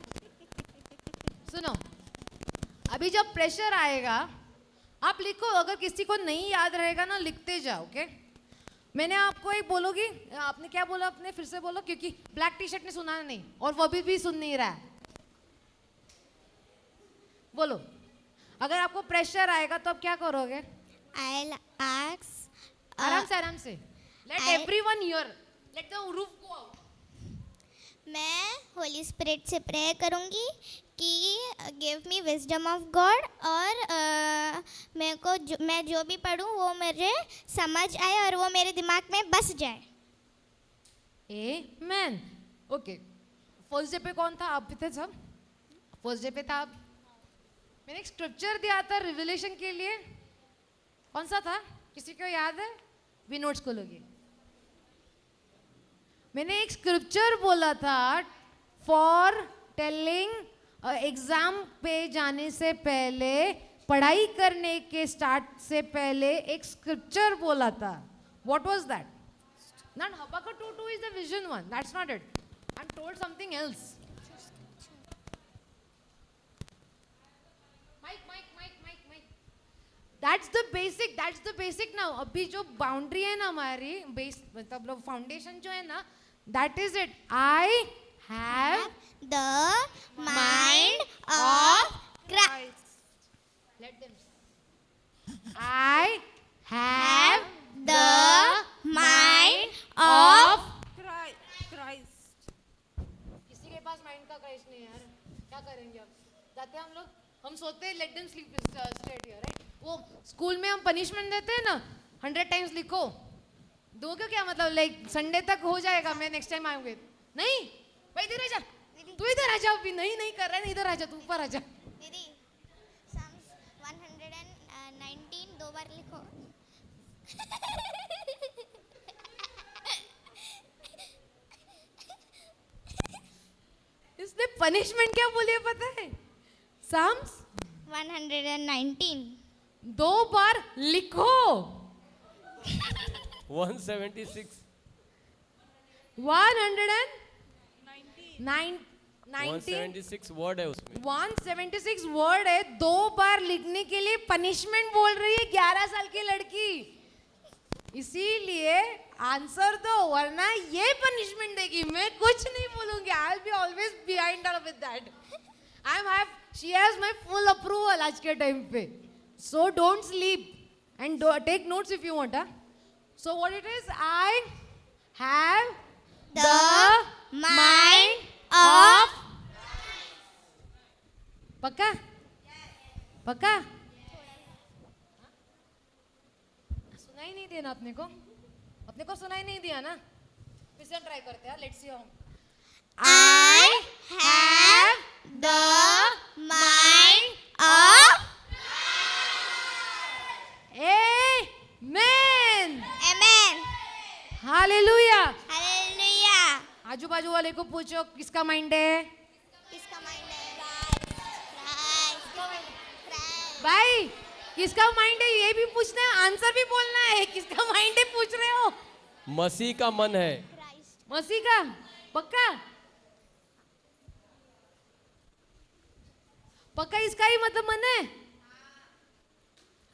S1: सुनो, अभी जब प्रेशर आएगा आप लिखो, अगर किसी को नहीं याद रहेगा ना लिखते जाओ, ओके? मैंने आपको एक बोलोगी, आपने क्या बोला? आपने फिर से बोलो, क्योंकि ब्लैक टी शर्ट ने सुना नहीं और वो भी सुन नहीं रहा है। बोलो, अगर आपको प्रेशर आएगा तो आप क्या करोगे?
S2: I'll ask
S1: आराम से let
S2: I-
S1: everyone here, let the roof go out.
S2: मैं होली स्पिरिट से प्रेयर करूंगी कि give me wisdom of God, और मेरे को मैं जो भी पढ़ूं वो मेरे समझ आए और वो मेरे दिमाग में बस जाए।
S1: आमेन। ओके, फर्स्ट डे पे कौन था? आप भी थे सब? फर्स्ट डे पे था आप? मैंने एक स्क्रिप्चर दिया था रिविलेशन के लिए, कौन सा था? किसी को याद है? भी नोट्स खोलोगे। मैंने एक स्क्रिप्चर बोला था फॉर टेलिंग एग्जाम पे जाने से पहले, पढ़ाई करने के स्टार्ट से पहले एक स्क्रिप्चर बोला था. What was that? Not Habakkuk 2:2 is the vision one. That's not it. I'm told something else. Mike. That's the basic now. अभी जो boundary है ना हमारी base मतलब foundation जो है ना, that is it. I have
S2: The mind of Christ.
S1: let them. I have
S2: The mind of
S6: Christ.
S1: किसी के पास माइंड का क्राइस्ट नहीं है यार, क्या करेंगे अब? जाते हैं हम लोग, हम सोते हैं let them sleep straight here, right? वो स्कूल में हम पनिशमेंट देते हैं ना, 100 टाइम्स लिखो, दो क्यों, क्या मतलब लाइक संडे तक हो जाएगा, मैं नेक्स्ट टाइम आऊंगी. नहीं भाई इधर आ जा, तू इधर आ जा, अभी नहीं कर रहा है, इधर आ जा, तू ऊपर आ जा.
S2: दीदी Psalms 119 दो बार लिखो.
S1: इसने पनिशमेंट क्या बोली है पता है? साम्स
S2: 119
S1: दो बार लिखो.
S4: 176 176 वर्ड है उसमें.
S1: 176 वर्ड है, दो बार लिखने के लिए पनिशमेंट बोल रही है 11 साल की लड़की. इसीलिए आंसर दो, वरना ये पनिशमेंट देगी. मैं कुछ नहीं बोलूंगी. I will be always behind her with that. She has my full approval आज के टाइम पे. So don't sleep and take notes if you want. So what it is? I have
S2: The mind of
S1: पक्का? पक्का? सुनाई नहीं दिया ना अपने को? अपने को सुनाई नहीं दिया ना? फिर से ट्राई करते हैं. Let's see how.
S2: I have the mind of
S1: Amen.
S2: Amen.
S1: Hallelujah.
S2: Hallelujah.
S1: आजू बाजू वाले को पूछो किसका माइंड है?
S2: किसका माइंड है? Christ.
S1: भाई किसका माइंड है ये भी पूछना है, आंसर भी बोलना है. किसका माइंड है पूछ रहे हो?
S4: मसीह का मन है.
S2: Christ.
S1: मसीह का? पक्का? पक्का इसका ही मतलब मन है?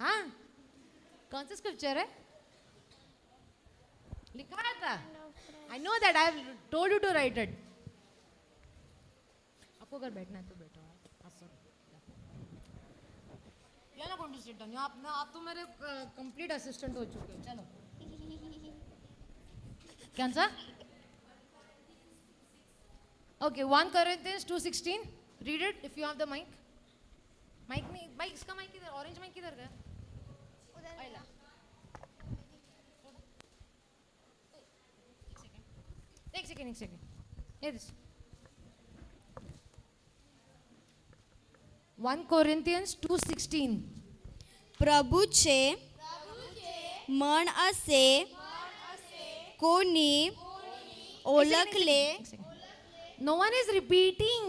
S1: हाँ? कौन सा स्क्रिप्चर है? लिखा था? I know that. I have told you to write it. आपको अगर बैठना है तो बैठो. You are not going to sit down. आप तो मेरे कंप्लीट असिस्टेंट हो चुके हो. चलो. कौन सा? Okay, 1 Corinthians 2:16. Read it if you have the mic. Mic इसका माइक किधर? ऑरेंज माइक किधर गया? आइला. एक सेकंड. Here this. 1 Corinthians 2:16.
S3: प्रभूचे मन असे कोणी ओळखले.
S1: No one is repeating.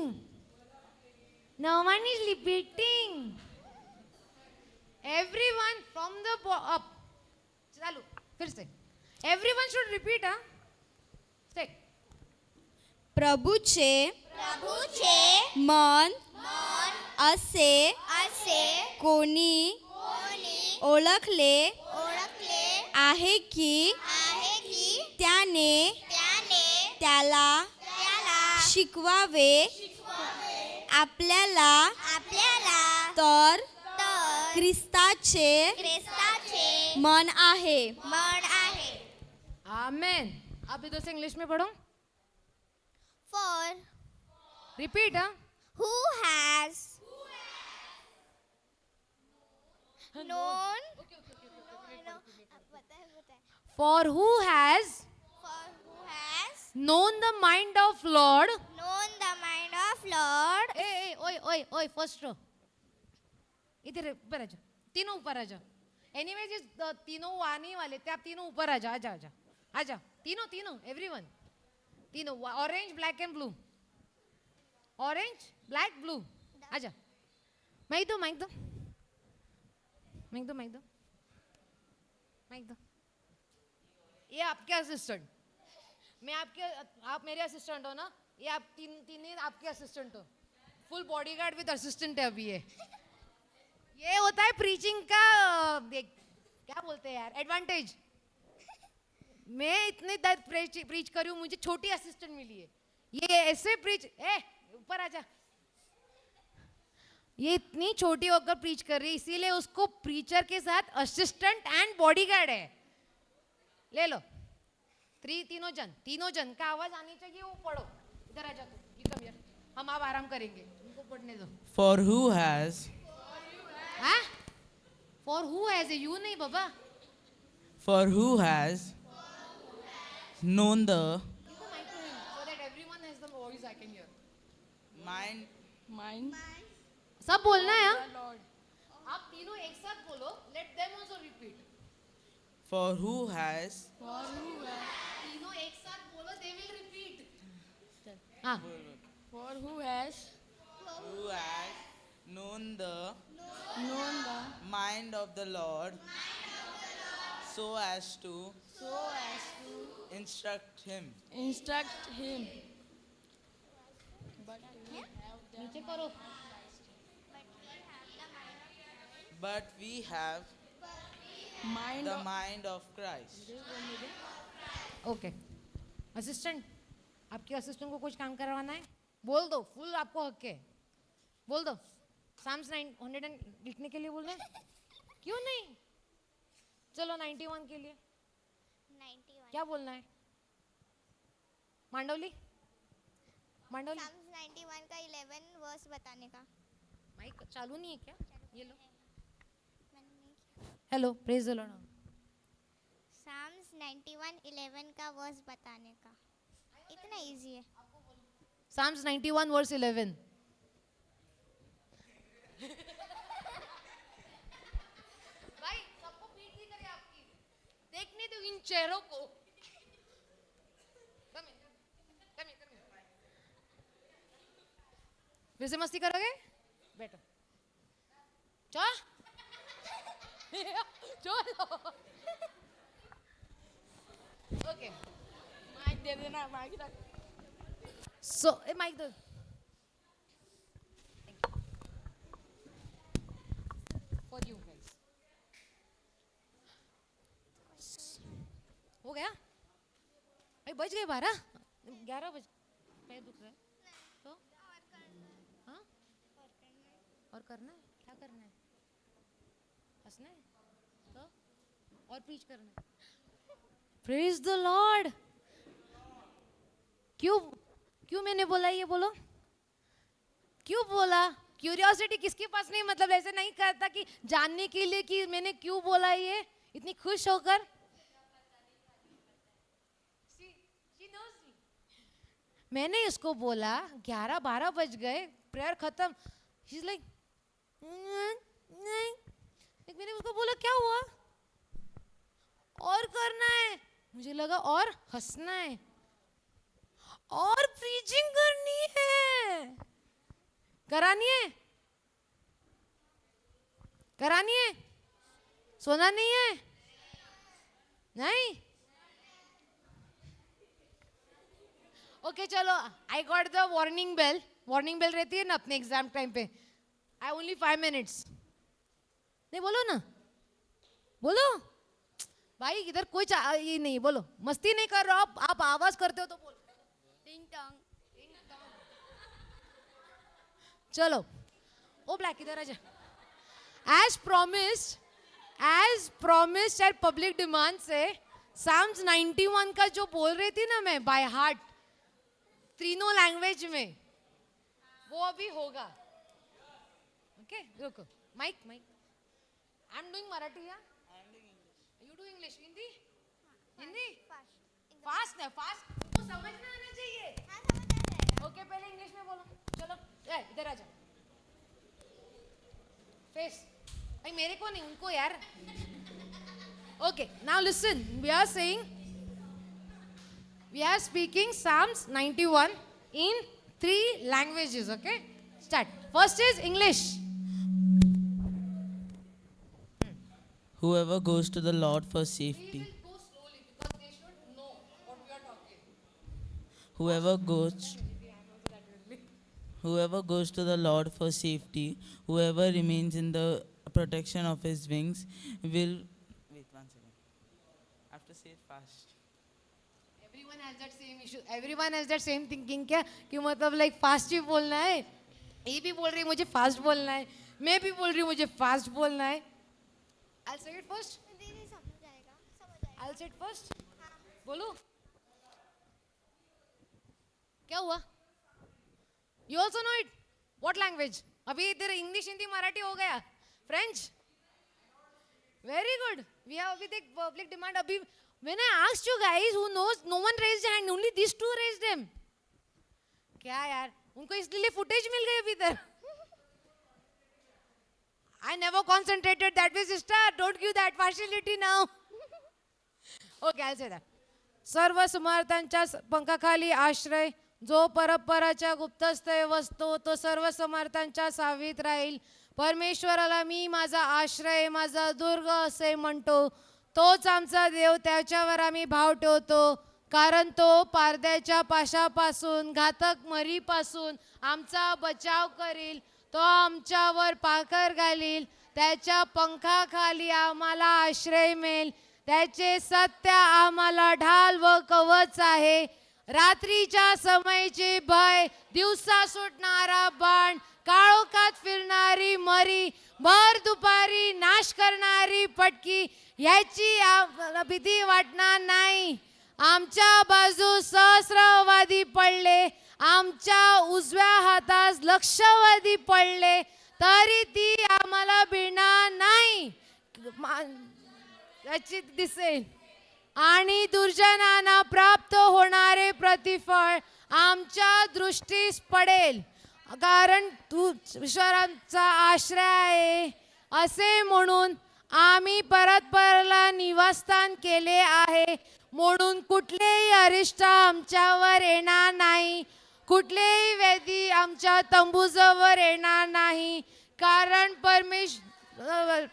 S1: Everyone from the up. चालू. फिर से. Everyone should repeat, huh? Say.
S3: प्रभूचे मन असे कोणी ओळखले आहे की त्याने त्याला शिकवावे आपल्याला तर ख्रिस्ताचे मन आहे.
S1: Amen. अब इधर से इंग्लिश में पढ़ो.
S2: For
S1: Repeat, huh?
S2: who has known
S1: For who has known the mind of Lord.
S2: known the mind of Lord.
S1: ओए फर्स्ट रो. इधर ऊपर आ जाओ. तीनों ऊपर आ जाओ. एनीवेज तीनों आने वाले थे, आप तीनों ऊपर आ जाओ. तीनों एवरीवन. तीनों orange black and blue. Orange black blue आजा माइक दो माइक दो माइक दो माइक दो माइक दो ये आपके असिस्टेंट मैं आपके आप मेरे असिस्टेंट हो ना ये आप तीन ही आपके असिस्टेंट हो फुल बॉडीगार्ड विद असिस्टेंट है अभी ये होता है प्रीचिंग का क्या बोलते हैं यार एडवांटेज मैं इतने दर्द प्रीच करी हूँ मुझे छोटी असिस्टेंट मिली है ये ऐसे प्रीच ऊपर आजा ये इतनी छोटी होकर प्रीच कर रही है इसीलिए उसको प्रीचर के साथ असिस्टेंट एंड बॉडीगार्ड है ले लो तीनों जन का आवाज आनी चाहिए वो पढ़ो इधर आ जा तू कम यार हम आप आराम करेंगे उनको पढ़ने दो
S7: For who has
S1: हाँ फॉर हु हैज यू नहीं बाबा
S7: for who has known the
S1: so that everyone has the voice I can hear
S7: mind
S1: सब बोलना है हाँ? आप तीनों एक साथ बोलो let them also repeat
S7: for who has
S1: तीनों एक साथ बोलो दे विल रिपीट हाँ
S7: who has known the mind of the Lord so as to instruct him.
S1: नीचे करो
S7: But we have the mind of Christ.
S1: Okay assistant आपके assistant को कुछ काम करवाना है बोल दो फुल आपको हक है बोल दो साम्स 900 लिखने के लिए बोल रहे हैं क्यों नहीं चलो 91 के लिए
S2: 91
S1: क्या बोलना है मांडवली मांडवली
S2: Psalms 91 का 11 वर्स बताने का
S1: माइक चालू नहीं है क्या ये लो
S2: मैंने नहीं किया
S1: hello praise the Lord
S2: Psalms 91 11 का वर्स बताने का इतना इजी है
S1: Psalms 91 verse 11 भाई सबको पीट दी करे आपकी देखने दो इन चेहरों को come here. फिर से मस्ती करोगे बैठो चलो ओके माइक दे देना माइक रख So, Mike, for you guys. हो गया? अरे बज गए 12? 11 बज पैर दुख रहा है तो हाँ और करना है क्या करना है हंसना है तो और प्रीच करना है प्रेज द लॉर्ड क्यों मैंने बोला ये बोलो क्यों बोला क्यूरियोसिटी किसके पास नहीं मतलब ऐसे नहीं करता कि जानने के लिए कि मैंने क्यों बोला ये इतनी खुश होकर मैंने इसको बोला 11-12 बज गए प्रेयर खत्म शी इज लाइक नहीं मैंने उसको बोला क्या हुआ और करना है मुझे लगा और हंसना है और प्रीचिंग करनी है करानी है सोना नहीं है नहीं ओके चलो I got the warning bell रहती है ना अपने एग्जाम टाइम पे आई ओनली 5 minutes नहीं बोलो ना बोलो भाई इधर कोई ये नहीं बोलो मस्ती नहीं कर रहे हो आप आवाज करते हो तो बोलो
S3: टिंग टोंग
S1: चलो ओ ब्लैक इधर आजा as promised at public demand से Psalms 91 का जो बोल रही थी ना मैं बाय हार्ट तीनों लैंग्वेज में वो अभी होगा ओके रुको mike I am doing Marathi या you do English Hindi fast वो समझना आना चाहिए ओके पहले इंग्लिश में बोलो चलो इधर आ जाओ फेस भाई मेरे को नहीं उनको यार okay now listen we are speaking Psalms 91 in 3 languages, okay? Start. First is English.
S7: Whoever goes to the Lord for safety.
S1: Go slowly because they should know what we are talking.
S7: Whoever goes to the Lord for safety, whoever remains in the protection of his wings will. Wait 1 second. I have to say it fast.
S1: Everyone has that same issue. Everyone has that same thinking क्या कि मतलब like fast ही बोलना है. ये भी बोल रही है मुझे fast बोलना है. मैं भी बोल रही हूँ मुझे fast बोलना है. I'll say it first.
S2: दीदी समझ आएगा
S1: I'll say it first. बोलो. क्या हुआ? You also know it. What language? अभी तेरे English, हिंदी, मराठी हो गया. French. Very good. We have अभी देख public demand अभी. When I asked you guys who knows, no one raised their hand. Only these two raised them. क्या यार? उनको इसलिए footage मिल गई अभी तक. I never concentrated that way, sister. Don't give that partiality now. Okay, I'll say that. सर्व समर्थांच्या पंखाखाली आश्रय जो परपराच्या गुप्तस्थय वसतो तो सर्व समर्थांच्या सावीत राहील. परमेश्वराला मी माझा आश्रय माझा दुर्ग असे म्हणतो. तोच आमचा देव त्याच्यावर आम्ही भाव ठेवतो. कारण तो पारद्याच्या पाशापासून घातक मरीपासून आमचा बचाव करील. तो आमच्यावर पाखर घालील. त्याच्या पंखाखाली आम्हाला आश्रय मिळेल. त्याचे सत्य आम्हाला ढाल व कवच आहे. रात्रीच्या समयचे भय दिवसा सुटणारा बाण काळोखात फिरणारी मरी भर दुपारी नाश करणारी पटकी याची आम्हाला भीती वाटणार नाही. आमच्या बाजू सहस्रवादी पडले आमच्या उजव्या हातास लक्षवादी पडले तरी ती आम्हाला भिणार नाही. याची दिसेल आणि दुर्जनांना प्राप्त होणारे प्रतिफळ आमच्या दृष्टीस पडेल. कारण तू ईश्वरांचा आश्रय आहे असे म्हणून आम्ही परतपरला निवासस्थान केले आहे. म्हणून कुठलेही अरिष्ट आमच्यावर येणार नाही. कुठलेही व्याधी आमच्या तंबूजवळ येणार नाही. कारण परमेश्वर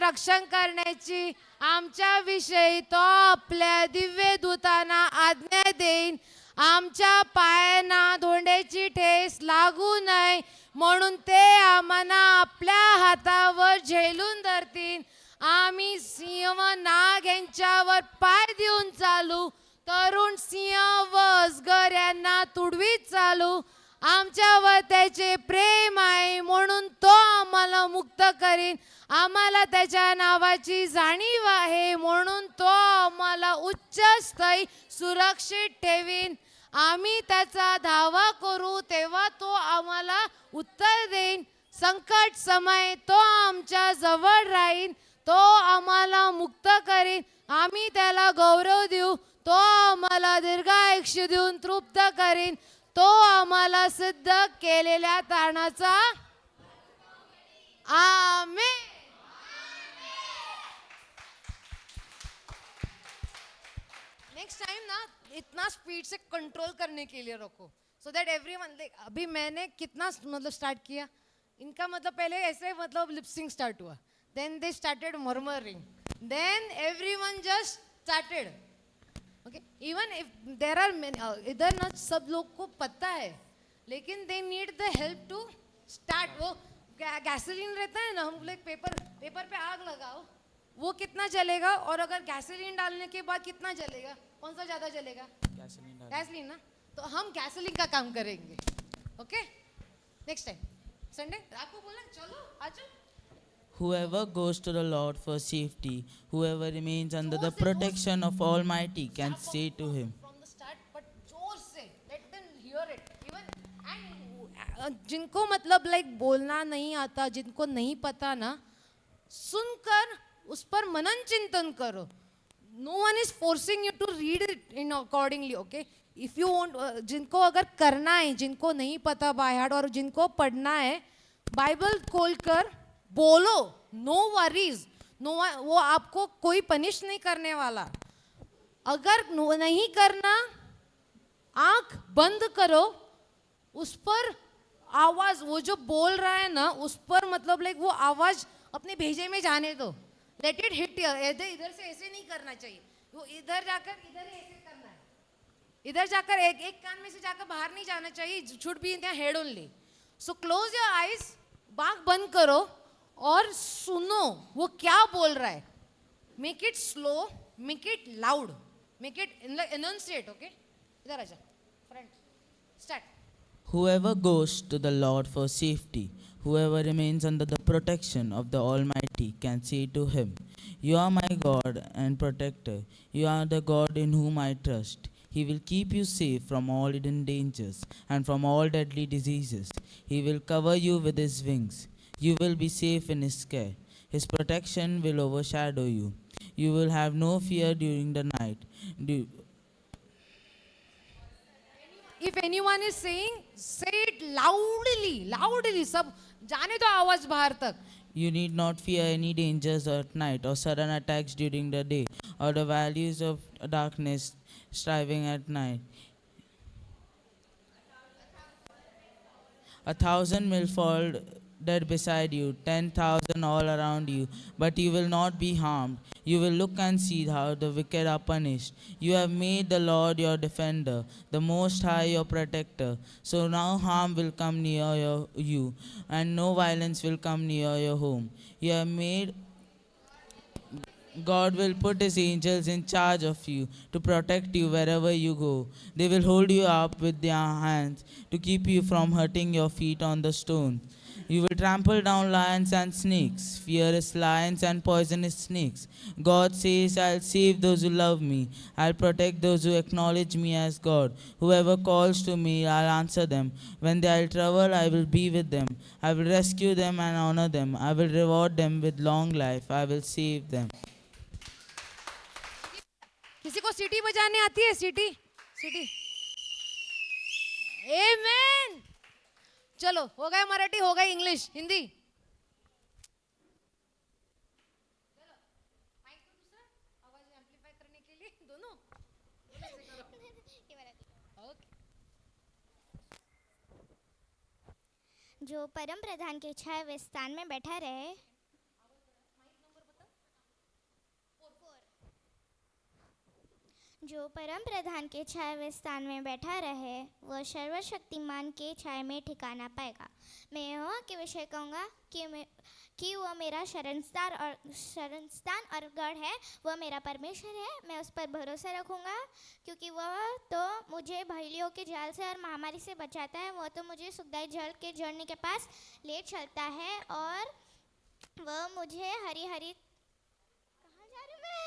S1: रक्षण करण्याची आमच्या विषयी तो आपल्या दिव्य दूतांना आज्ञा देईन. आमच्या पायांना धोंड्याची ठेस लागू नये म्हणून ते आम्हाला आपल्या हातावर झेलून धरतील. आम्ही सिंह व नाग यांच्यावर पाय देऊन चालू. तरुण सिंह व अजगर यांना तुडवीत चालू. आमच्यावर त्याचे प्रेम आहे म्हणून तो आम्हाला मुक्त करीन. आम्हाला त्याच्या नावाची जाणीव आहे म्हणून तो आम्हाला उच्च स्थळी सुरक्षित ठेवीन. आम्ही त्याचा धावा करू तेव्हा तो आम्हाला उत्तर देईन. संकट समय तो आमच्या जवळ राहीन. तो आम्हाला मुक्त करीन. आम्ही त्याला गौरव देऊ. तो आम्हाला दीर्घायुष्य देऊन तृप्त करीन. तो आम्हाला सिद्ध केलेल्या तारणाचा आमेन. नेक्स्ट टाइम ना इतना स्पीड से कंट्रोल करने के लिए रखो सो दैट एवरीवन लाइक अभी मैंने कितना मतलब स्टार्ट किया इनका मतलब पहले ऐसे मतलब लिपसिंग स्टार्ट हुआ then they started murmuring then everyone just started okay even if there are इधर ना सब लोग को पता है लेकिन they need the help to start. वो गैसोलीन रहता है ना हम लोग पेपर पे आग लगाओ वो कितना जलेगा और अगर गैसोलीन डालने के बाद कितना जलेगा कौन सा ज़्यादा जलेगा गैसोलीन ना. तो हम गैसोलीन का काम करेंगे. ओके नेक्स्ट टाइम संडे आपको बोला चलो आज.
S7: Whoever goes to the Lord for safety, whoever remains under the protection of Almighty can say to him.
S1: From the start, but जोर से let them hear it. Even and जिनको मतलब like बोलना नहीं आता जिनको नहीं पता ना सुनकर उस पर मनन चिंतन करो. No one is forcing you to read it in accordingly. Okay, if you want जिनको अगर करना है जिनको नहीं पता बाय हार्ट और जिनको पढ़ना है बाइबल खोलकर बोलो. नो वरीज नो वो आपको कोई पनिश नहीं करने वाला. अगर नहीं करना आंख बंद करो उस पर आवाज, वो जो बोल रहा है ना उस पर मतलब लाइक वो आवाज अपने भेजे में जाने दो. Let it hit. इधर इधर से ऐसे नहीं करना चाहिए. वो इधर जाकर इधर ही ऐसे करना है. इधर जाकर एक एक कान में से जाकर बाहर नहीं जाना चाहिए. Should be in the head only. So close your eyes, आंख बंद करो और सुनो वो क्या बोल रहा है. Make it slow, make it loud, make it enunciate. Okay, इधर आजा front. Start.
S7: Whoever goes to the Lord for safety, whoever remains under the protection of the Almighty, can say to him, "You are my God and protector. You are the God in whom I trust." He will keep you safe from all hidden dangers and from all deadly diseases. He will cover you with his wings. You will be safe in his care. His protection will overshadow you. You will have no fear during the night.
S1: If anyone is saying, say it loudly, loudly. सब जाने दो आवाज बाहर तक.
S7: You need not fear any dangers at night or sudden attacks during the day or the valleys of darkness striving at night. 1,000 will fall dead beside you, 10,000 all around you, but you will not be harmed. You will look and see how the wicked are punished. You have made the Lord your defender, the Most High your protector. So no harm will come near you, and no violence will come near your home. You have made God will put his angels in charge of you to protect you wherever you go. They will hold you up with their hands to keep you from hurting your feet on the stone. You will trample down lions and snakes, fierce lions and poisonous snakes. God says, I'll save those who love me. I'll protect those who acknowledge me as God. Whoever calls to me, I'll answer them. When they are in trouble, I will be with them. I will rescue them and honor them. I will reward them with long life. I will save them.
S1: किसी को सीटी बजाने आती है? सीटी, सीटी. आमेन. चलो, हो गया मराठी, हो गया इंग्लिश, हिंदी. चलो, माइक तो दूसरा, आवाज एम्पलीफाई करने के लिए दोनों. ओके.
S2: जो परम प्रधान के छाए हुए स्थान में बैठा रहे, जो परम प्रधान के छाए हुए स्थान में बैठा रहे वह सर्वशक्तिमान के छाए में ठिकाना पाएगा. मैं यहोवा के विषय कहूँगा कि वह मेरा शरणस्थान और गढ़ है. वह मेरा परमेश्वर है. मैं उस पर भरोसा रखूँगा क्योंकि वह तो मुझे भेड़ियों के जाल से और महामारी से बचाता है. वह तो मुझे सुखदायी जल के झरने के पास ले चलता है और वह मुझे हरी हरी. कहाँ जा रही मैं?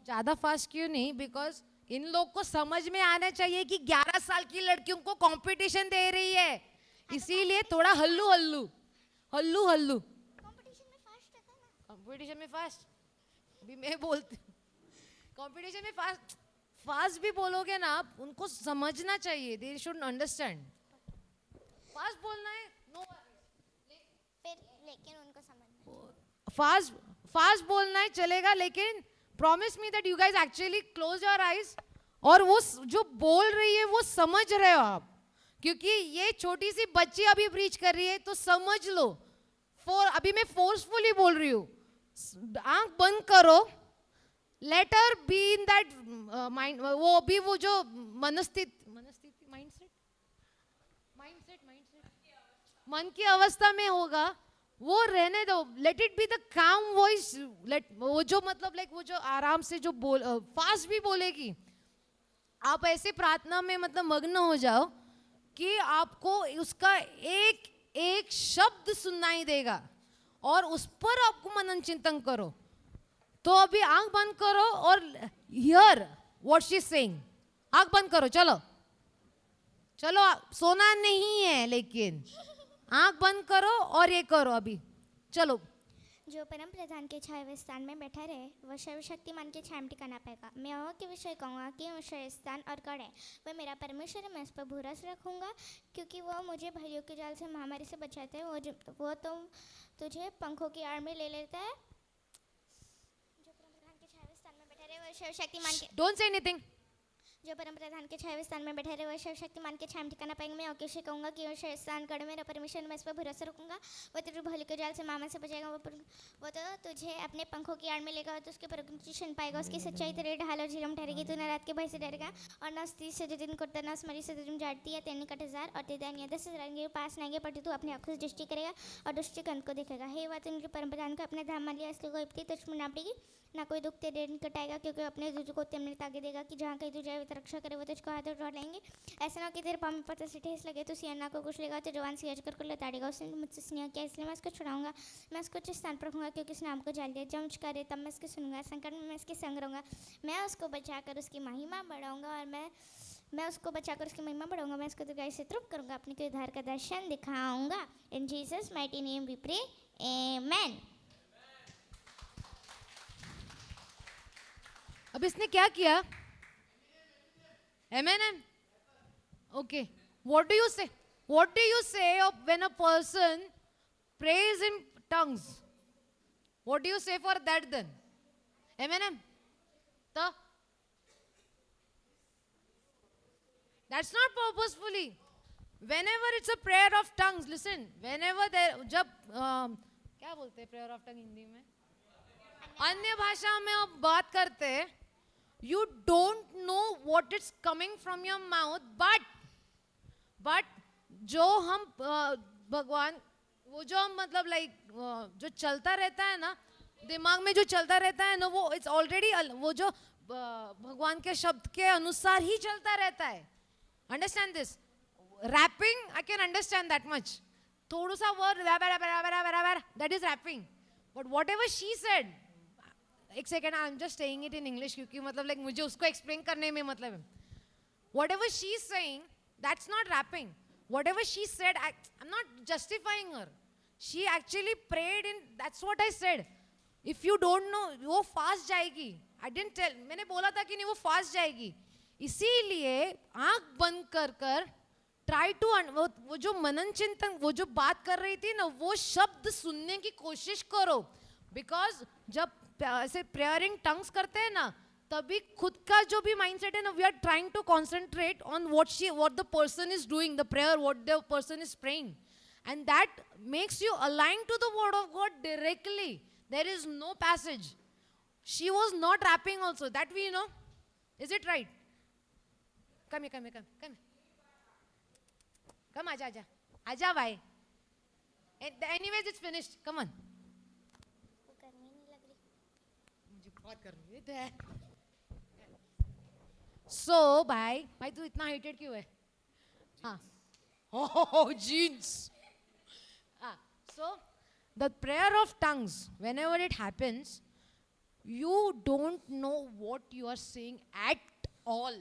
S1: ज्यादा फास्ट क्यों नहीं? बिकॉज इन लोग को समझ में आना चाहिए कि 11 साल की लड़कियों को कंपटीशन दे रही है, इसीलिए थोड़ा हल्लू हल्लू हल्लू हल्लू. कंपटीशन में फास्ट भी मैं बोलती हूँ. कंपटीशन में फास्ट फास्ट भी बोलोगे ना आप, उनको समझना चाहिए. They should understand. फास्ट बोलना है नो,
S2: लेकिन उनको समझना.
S1: फास्ट बोलना है चलेगा, लेकिन promise me that you guys actually close your eyes और वो जो बोल रही है वो समझ रहे हो आप, क्योंकि ये छोटी सी बच्ची अभी प्रीच कर रही है तो समझ लो. अभी मैं फोर्सफुली बोल रही हूँ. आंख बंद करो, let her be in that mind. वो अभी वो जो मनस्थिति मन की अवस्था में होगा वो रहने दो. लेट इट बी द काम वॉइस. लेट वो जो मतलब लाइक वो जो आराम से जो बोल फास्ट भी बोलेगी. आप ऐसे प्रार्थना में मतलब मग्न हो जाओ कि आपको उसका एक एक शब्द सुनाई देगा और उस पर आपको मनन चिंतन करो. तो अभी आंख बंद करो और here what she is saying. आंख बंद करो. चलो चलो, सोना नहीं है, लेकिन आंख बंद करो और ये करो अभी. चलो.
S2: जो परम प्रधान के छाए हुए स्थान में बैठा रहे वह सर्वशक्तिमान के छाया में ठिकाना पाएगा. मैं यहोवा के विषय कहूँगा कि वह शरणस्थान और गढ़ है. वह मेरा परमेश्वर है. मैं उस पर भरोसा रखूँगा क्योंकि वह मुझे भेड़ियों के जाल से महामारी से बचाता है. वो तो तुझे पंखों की आड़ में ले लेता है. शिव शक्तिमान के
S1: Don't say anything.
S2: जो परम प्रधान के छाया स्थान में बैठे रहे वह शिव शक्तिमान के छाया में ठिकाना पाएंगे। मैं ओके से कहूँगा कि वो शिव स्थान कर मेरा परमेश्वर, मैं इस पर भरोसा रखूंगा। वो तेरे भले के जाल से मामा से बचाएगा। वो तो तुझे अपने पंखों की आड़ में लेगा और तो उसके प्रशिक्षण पाएगा। उसकी सच्चाई तेरे ढाल और झिलम ठहरेगी। तू न रात के भय से डरेगा और न उस तीर से जो दिन करता न उस मरी से तुम जाटती है। तेरे निकट 1000 और तेरे दाहिने 10,000 के पास नहीं पर तू अपनी आंखों से दृष्टि करेगा और दुष्ट के अंत को देखेगा। हे बात उनके परम प्रधान को अपने धाम मान लिया, इसलिए कोई विपत्ति तुझ ना पड़ेगी, ना कोई दुख तेरे निकट आएगा, क्योंकि अपने तुझको तेमने ताकि देगा कि जहाँ कहीं तू जाए वो रक्षा करे। वो तुझको हाथ उठा लेंगे, ऐसा ना कि तेरे पाँव में पत्थर से ठेस लगे। तो सियाना को कुछ लेगा तो जवान से अजगर को लताड़ेगा। उसने मुझसे स्नेह किया इसलिए मैं उसको छुड़ाऊंगा। मैं उसको उच्च स्थान पर रखूंगा क्योंकि उसने हमको जान लिया। जब मुझकारे तब मैं उसके सुनूंगा, संकट में मैं उसके संग रहूंगा। मैं उसको बचाकर उसकी महिमा बढ़ाऊंगा और मैं उसको बचाकर उसकी महिमा बढ़ाऊंगा। मैं उसको दीर्घायु से तृप्त करूंगा, अपने कोई उद्धार का दर्शन दिखाऊंगा। In Jesus mighty name we pray, amen.
S1: अब इसने क्या किया? Amen. Okay. What do you say? What do you say when a person prays in tongues? What do you say for that then? Amen. That's not purposefully. Whenever it's a prayer of tongues, listen. Whenever there, जब क्या बोलते हैं prayer of tongue Hindi में? अन्य भाषा में आप बात करते हैं, you don't know what is coming from your mouth, but जो हम भगवान वो जो हम मतलब जो चलता रहता है ना दिमाग में, जो चलता रहता है ना, वो इट्स ऑलरेडी वो जो भगवान के शब्द के अनुसार ही चलता रहता है. Understand this. Rapping I can understand that much. थोड़ा सा word that is rapping. But whatever she said, एक second, I am just saying it in English क्योंकि मतलब मुझे उसको एक्सप्लेन करने में मतलब है. Whatever she's saying, that's not rapping. Whatever she said, I'm not justifying her. She actually prayed in, that's what I said. If you don't know, वो fast जाएगी. I didn't tell, मैंने बोला था कि नहीं वो fast जाएगी. इसीलिए आंख बंद कर try to, वो जो मनन चिंतन, वो जो बात कर रही थी ना, वो शब्द सुनने की कोशिश करो. Because जब ऐसे prayer in tongues करते हैं ना, तभी खुद का जो भी mindset है ना, we are trying to concentrate on what the person is doing, the prayer, what the person is praying, and that makes you align to the word of God directly. There is no passage. She was not rapping also, that we know. Is it right? Come here. Come, aja bhai. Anyways, it's finished. Come on. मुझे बहुत करनी है. So, भाई तू इतना hated क्यों है? हाँ. Oh, jeans. So, the prayer of tongues, whenever it happens, you don't know what you are saying at all.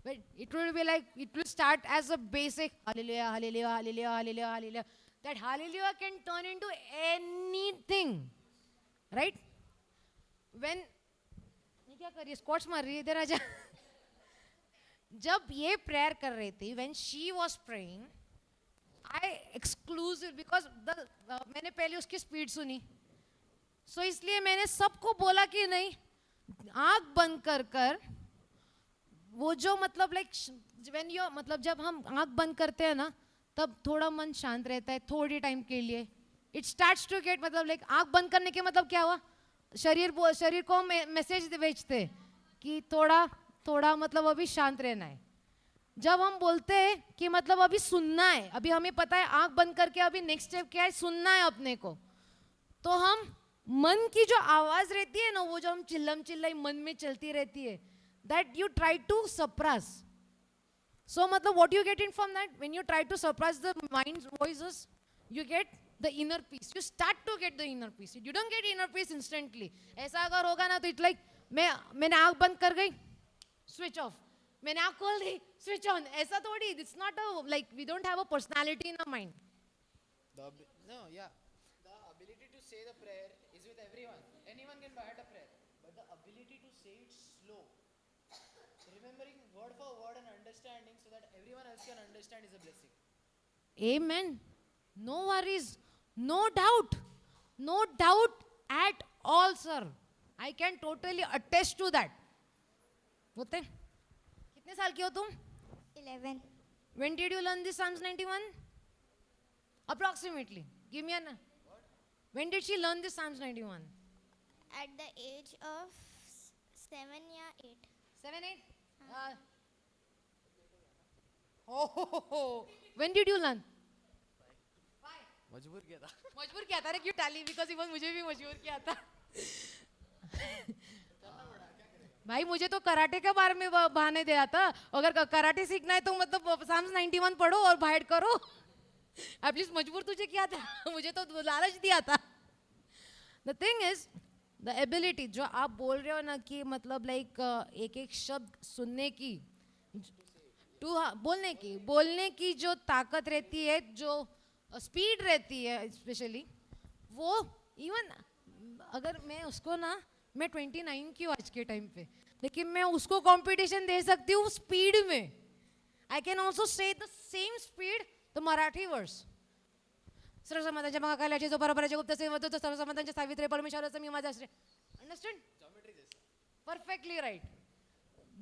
S1: But it will be like, it will start as a basic hallelujah, hallelujah, hallelujah, hallelujah, hallelujah. That hallelujah can turn into anything. Right? When ये क्या कर रही है? Squats मार रही है, इधर आजा. जब ये प्रेयर कर रही थी, when she was praying, I exclusive because मैंने पहले उसकी स्पीड सुनी, so इसलिए मैंने सबको बोला कि नहीं, आँख बंद कर वो जो मतलब when you मतलब जब हम आँख बंद करते हैं ना, तब थोड़ा मन शांत रहता है थोड़ी टाइम के लिए. It starts to get मतलब आँख बंद करने के मतलब क्या हुआ? शरीर को मैसेज भेजते कि थोड़ा मतलब अभी शांत रहना है. जब हम बोलते हैं कि मतलब अभी सुनना है, अभी हमें पता है आंख बंद करके अभी नेक्स्ट स्टेप क्या है, सुनना है अपने को, तो हम मन की जो आवाज रहती है ना, वो जो हम चिल्लाई मन में चलती रहती है, that you try to suppress. So मतलब what you get in from that, when you try to suppress the mind's voices, you get the inner peace. You start to get the inner peace. You don't get inner peace instantly. ऐसा अगर होगा ना तो it's like मैंने आँख बंद कर गई, switch off. मैंने आँख खोल दी, switch on. ऐसा थोड़ी. It's not like we don't have a personality in our mind.
S8: The ability to say the prayer is with everyone. Anyone can write a prayer, but the ability to say it slow, remembering word for word and understanding so that everyone else can understand is a blessing.
S1: Amen. No worries, no doubt at all, sir. I can totally attest to that. होते कितने साल की हो तुम?
S2: 11.
S1: When did you learn this Psalms 91? Approximately. Give me an. When did she learn this Psalms 91?
S2: At the age of 7 या 8.
S1: 7, 8? Oh. When did you learn?
S8: मजबूर किया था.
S1: मजबूर किया था रे क्यों टाली? Because he was मुझे भी मजबूर किया था. भाई मुझे तो कराटे के बारे में बहाने दिया था. अगर कराटे सीखना है तो मतलब Psalms 91 पढ़ो और बाहर करो. एटलीस्ट मजबूर तुझे किया था. मुझे तो लालच दिया था. The thing is the ability जो आप बोल रहे हो ना कि मतलब लाइक एक एक शब्द सुनने की बोलने की जो ताकत रहती है, जो स्पीड रहती है स्पेशली, वो इवन अगर मैं उसको ना, मैं 29 की हूँ आज के टाइम पे, लेकिन मैं उसको कंपटीशन दे सकती हूँ स्पीड में. I can also say the same speed the Marathi words. सर्वसमाधानच्या मग काल्याचे जो परपराचे गुप्त से वतो सर्वसमाधानच्या सावित्री परमेश्वराचा मी माझा आश्रय. Understand? Perfectly right.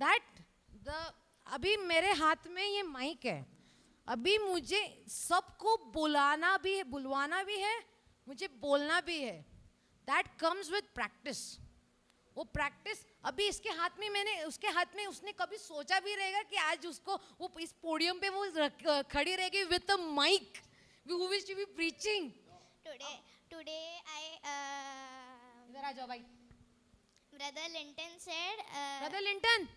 S1: That the अभी मेरे हाथ में ये माइक है. अभी मुझे सबको बुलाना भी है, बुलवाना भी है, मुझे बोलना भी है. That comes with practice. वो प्रैक्टिस अभी इसके हाथ में, मैंने उसके हाथ में, उसने कभी सोचा भी रहेगा कि आज उसको वो इस पोडियम पे वो खड़ी रहेगी with a mic who is to be preaching.
S2: Today I
S1: इधर आ जाओ भाई.
S2: Brother Linton said
S1: brother Linton.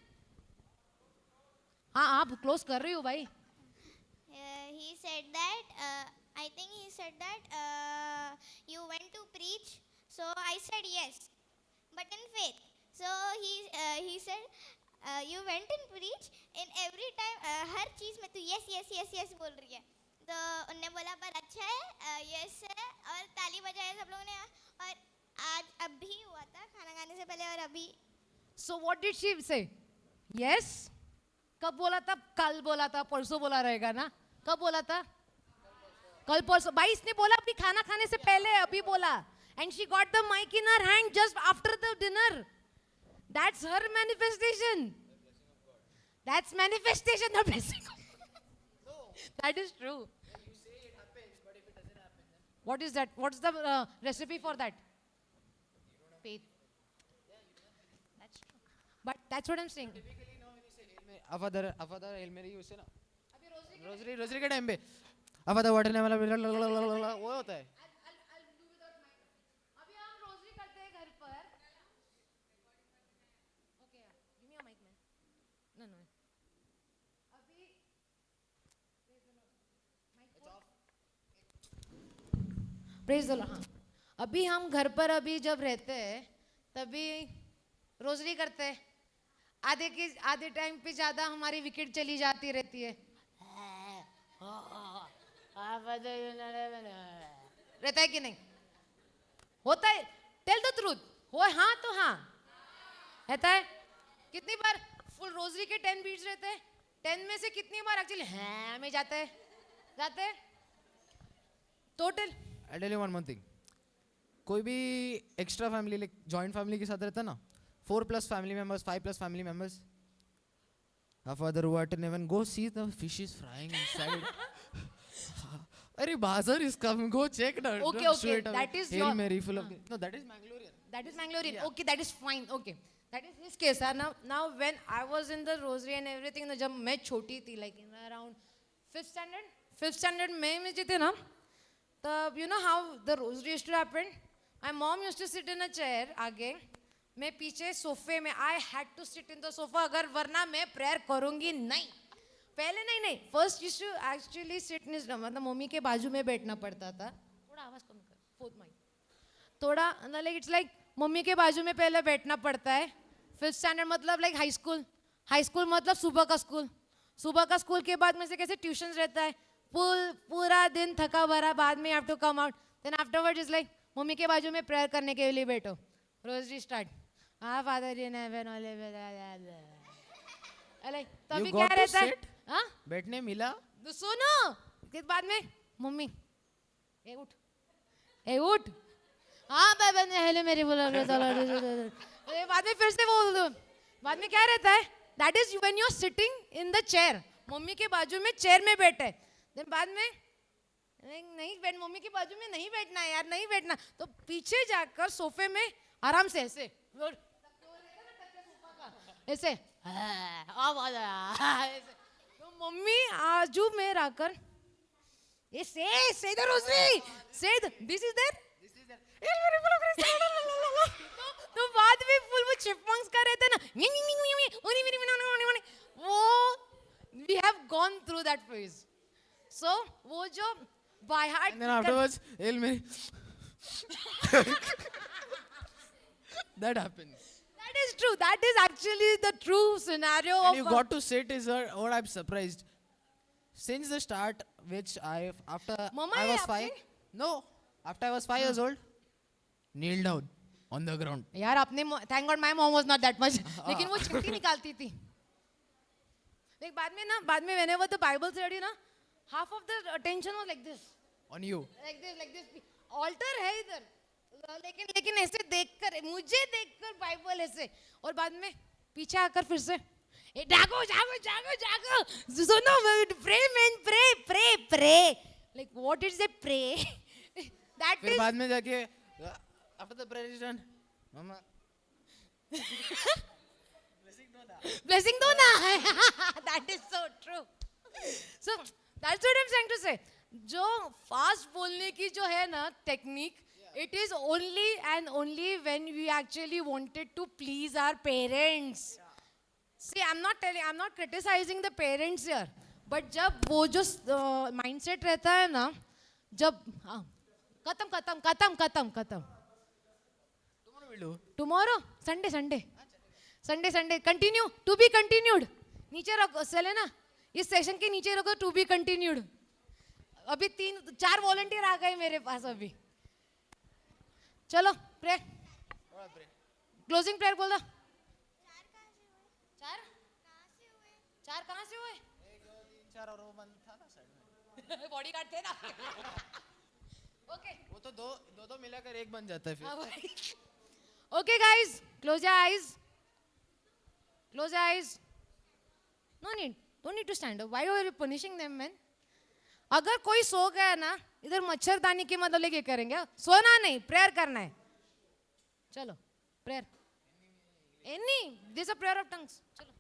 S1: हाँ आप क्लोज कर रही हो भाई.
S2: he said that I think he said that you went to preach, so I said yes, but in faith. So he said you went and preach, in every time हर चीज में तू yes yes yes yes बोल रही है. तो उनने बोला पर अच्छा है, यस है, और ताली बजाया सब लोगों ने. और आज अभी हुआ था खाना खाने से पहले, और अभी.
S1: So what did she say? Yes. कब बोला था? कल बोला था, परसों बोला रहेगा ना. कब बोला था? कल परसों. भाई इसने बोला अभी खाना खाने से पहले, अभी बोला. And she got the mic in her hand just after the dinner. That's her manifestation. That's manifestation, the blessing. That is true.
S8: You say it happens, but if it doesn't happen, then
S1: What is that? What's the recipe for that? Faith. That's true. But that's what I'm saying.
S8: typically no, when you say Hail Mary, Avada Hail Mary, you say ना. Rosary के time पे अफादा water ने वाला वो होता है.
S1: अभी हम रोजरी करते हैं घर पर. Okay, give me a mic, man. No. अभी प्रेज द लॉर्ड. हाँ, अभी हम घर पर अभी जब रहते हैं तभी रोजरी करते हैं. आधे टाइम पे ज्यादा हमारी विकेट चली जाती रहती है. रहता है कि नहीं? होता है. Tell the truth. हो हाँ तो हाँ रहता है. कितनी बार फुल रोजरी के 10 बीट्स रहते हैं, 10 में से कितनी बार एक्चुअली हाँ में जाते हैं total?
S8: I tell you one more thing. कोई भी extra family, like joint family के साथ रहता है ना, 4+ family members, 5+ family members. Our father who art in heaven, go see the fish is frying inside. अरे बाजार is coming, go check now.
S1: Okay,
S8: Don't show
S1: okay,
S8: it away.
S1: that is
S8: Hail
S1: your-
S8: Mary full of. No, that is Mangalorian.
S1: That is Mangalorian. Okay, that is fine. Okay, that is his case. Now when I was in the rosary and everything, ना जब मैं छोटी थी, like in around 5th standard में मुझे थे ना, तब you know how the rosary used to happen. My mom used to sit in a chair आगे, मैं पीछे सोफे में. I had to sit in the sofa, अगर वरना मैं प्रेयर करूँगी नहीं. पहले नहीं, first used to actually sit in, मतलब मम्मी के बाजू में बैठना पड़ता था. थोड़ा आवाज कम कर, फोर्थ माइक. थोड़ा लाइक इट्स लाइक मम्मी के बाजू में पहले बैठना पड़ता है. 5th स्टैंडर्ड मतलब लाइक हाई स्कूल मतलब सुबह का स्कूल के बाद में से कैसे ट्यूशन रहता है, पूरा दिन थका भरा, बाद में have to come out. Then afterward is like mummy के बाजू में प्रेयर करने के लिए बैठो. Rosary start. हाँ फादर इन हेवन लाइक तभी क्या
S8: got to
S1: रहता है.
S8: sit?
S1: हाँ
S8: बैठने मिला.
S1: तो सुनो, फिर बाद में मम्मी ए उठ हाँ बहन हेलो मेरी बोला बाद में फिर से वो बाद में क्या रहता है that is when you are sitting in the chair mummy के बाजू में चेयर में बैठे देन बाद में नहीं बैठ मम्मी के बाजू में नहीं बैठना है यार नहीं बैठना तो पीछे जाकर सोफे में आराम से ऐसे ऐसे ऐसे तो मम्मी आजू में आकर ये say the rosary say the this is there तो बाद में फुल वो चिपमंक्स का रहता है ना वो we have gone through that phase so वो जो by heart
S8: And then afterwards, Hail Mary. That happens.
S1: that is true that is actually the true scenario
S8: And
S1: of
S8: you got to sit is what I'm surprised. Since the start, which after
S1: Mama
S8: I
S1: hai
S8: was
S1: aapke?
S8: 5. No, after I was 5 years old, kneel down on the ground.
S1: यार आपने thank God my mom was not that much लेकिन वो चिट्ठी निकालती थी लेकिन बाद में whenever the Bible study ना half of the attention was like this
S8: On you.
S1: like this altar है इधर लेकिन ऐसे देखकर मुझे देखकर बाइबल ऐसे और बाद में पीछे आकर फिर से जागो जागो जागो जागो सुनो pray man pray like what is a pray that
S8: फिर
S1: is
S8: बाद में जाके after the prayer is done, Mama.
S1: blessing do na that is so true so that's what I'm trying to say जो फास्ट बोलने की जो है ना technique it is only and only when we actually wanted to please our parents see I'm not criticizing the parents here but जब वो जो mindset रहता है ना जब खत्म
S8: Tomorrow we'll do.
S1: tomorrow Sunday continue to be continued नीचे रखो सेलेना इस सेशन के नीचे रखो to be continued अभी 4 वॉलंटियर आ गए मेरे पास अभी चलो प्रे क्लोजिंग प्रेयर बोल दो चार कहाँ से हुए
S8: 1, 2, 3, 4 और वो बंद था ना साइड में.
S1: बॉडी गार्ड थे ना ओके
S8: वो तो दो मिलाकर एक बन जाता है फिर.
S1: Okay, guys, close your eyes. No need to stand up. Why are you punishing them, man? अगर कोई सो गया ना इधर मच्छरदानी की मतलब लेके करेंगे सोना नहीं प्रेयर करना है चलो prayer any this a prayer of tongues चलो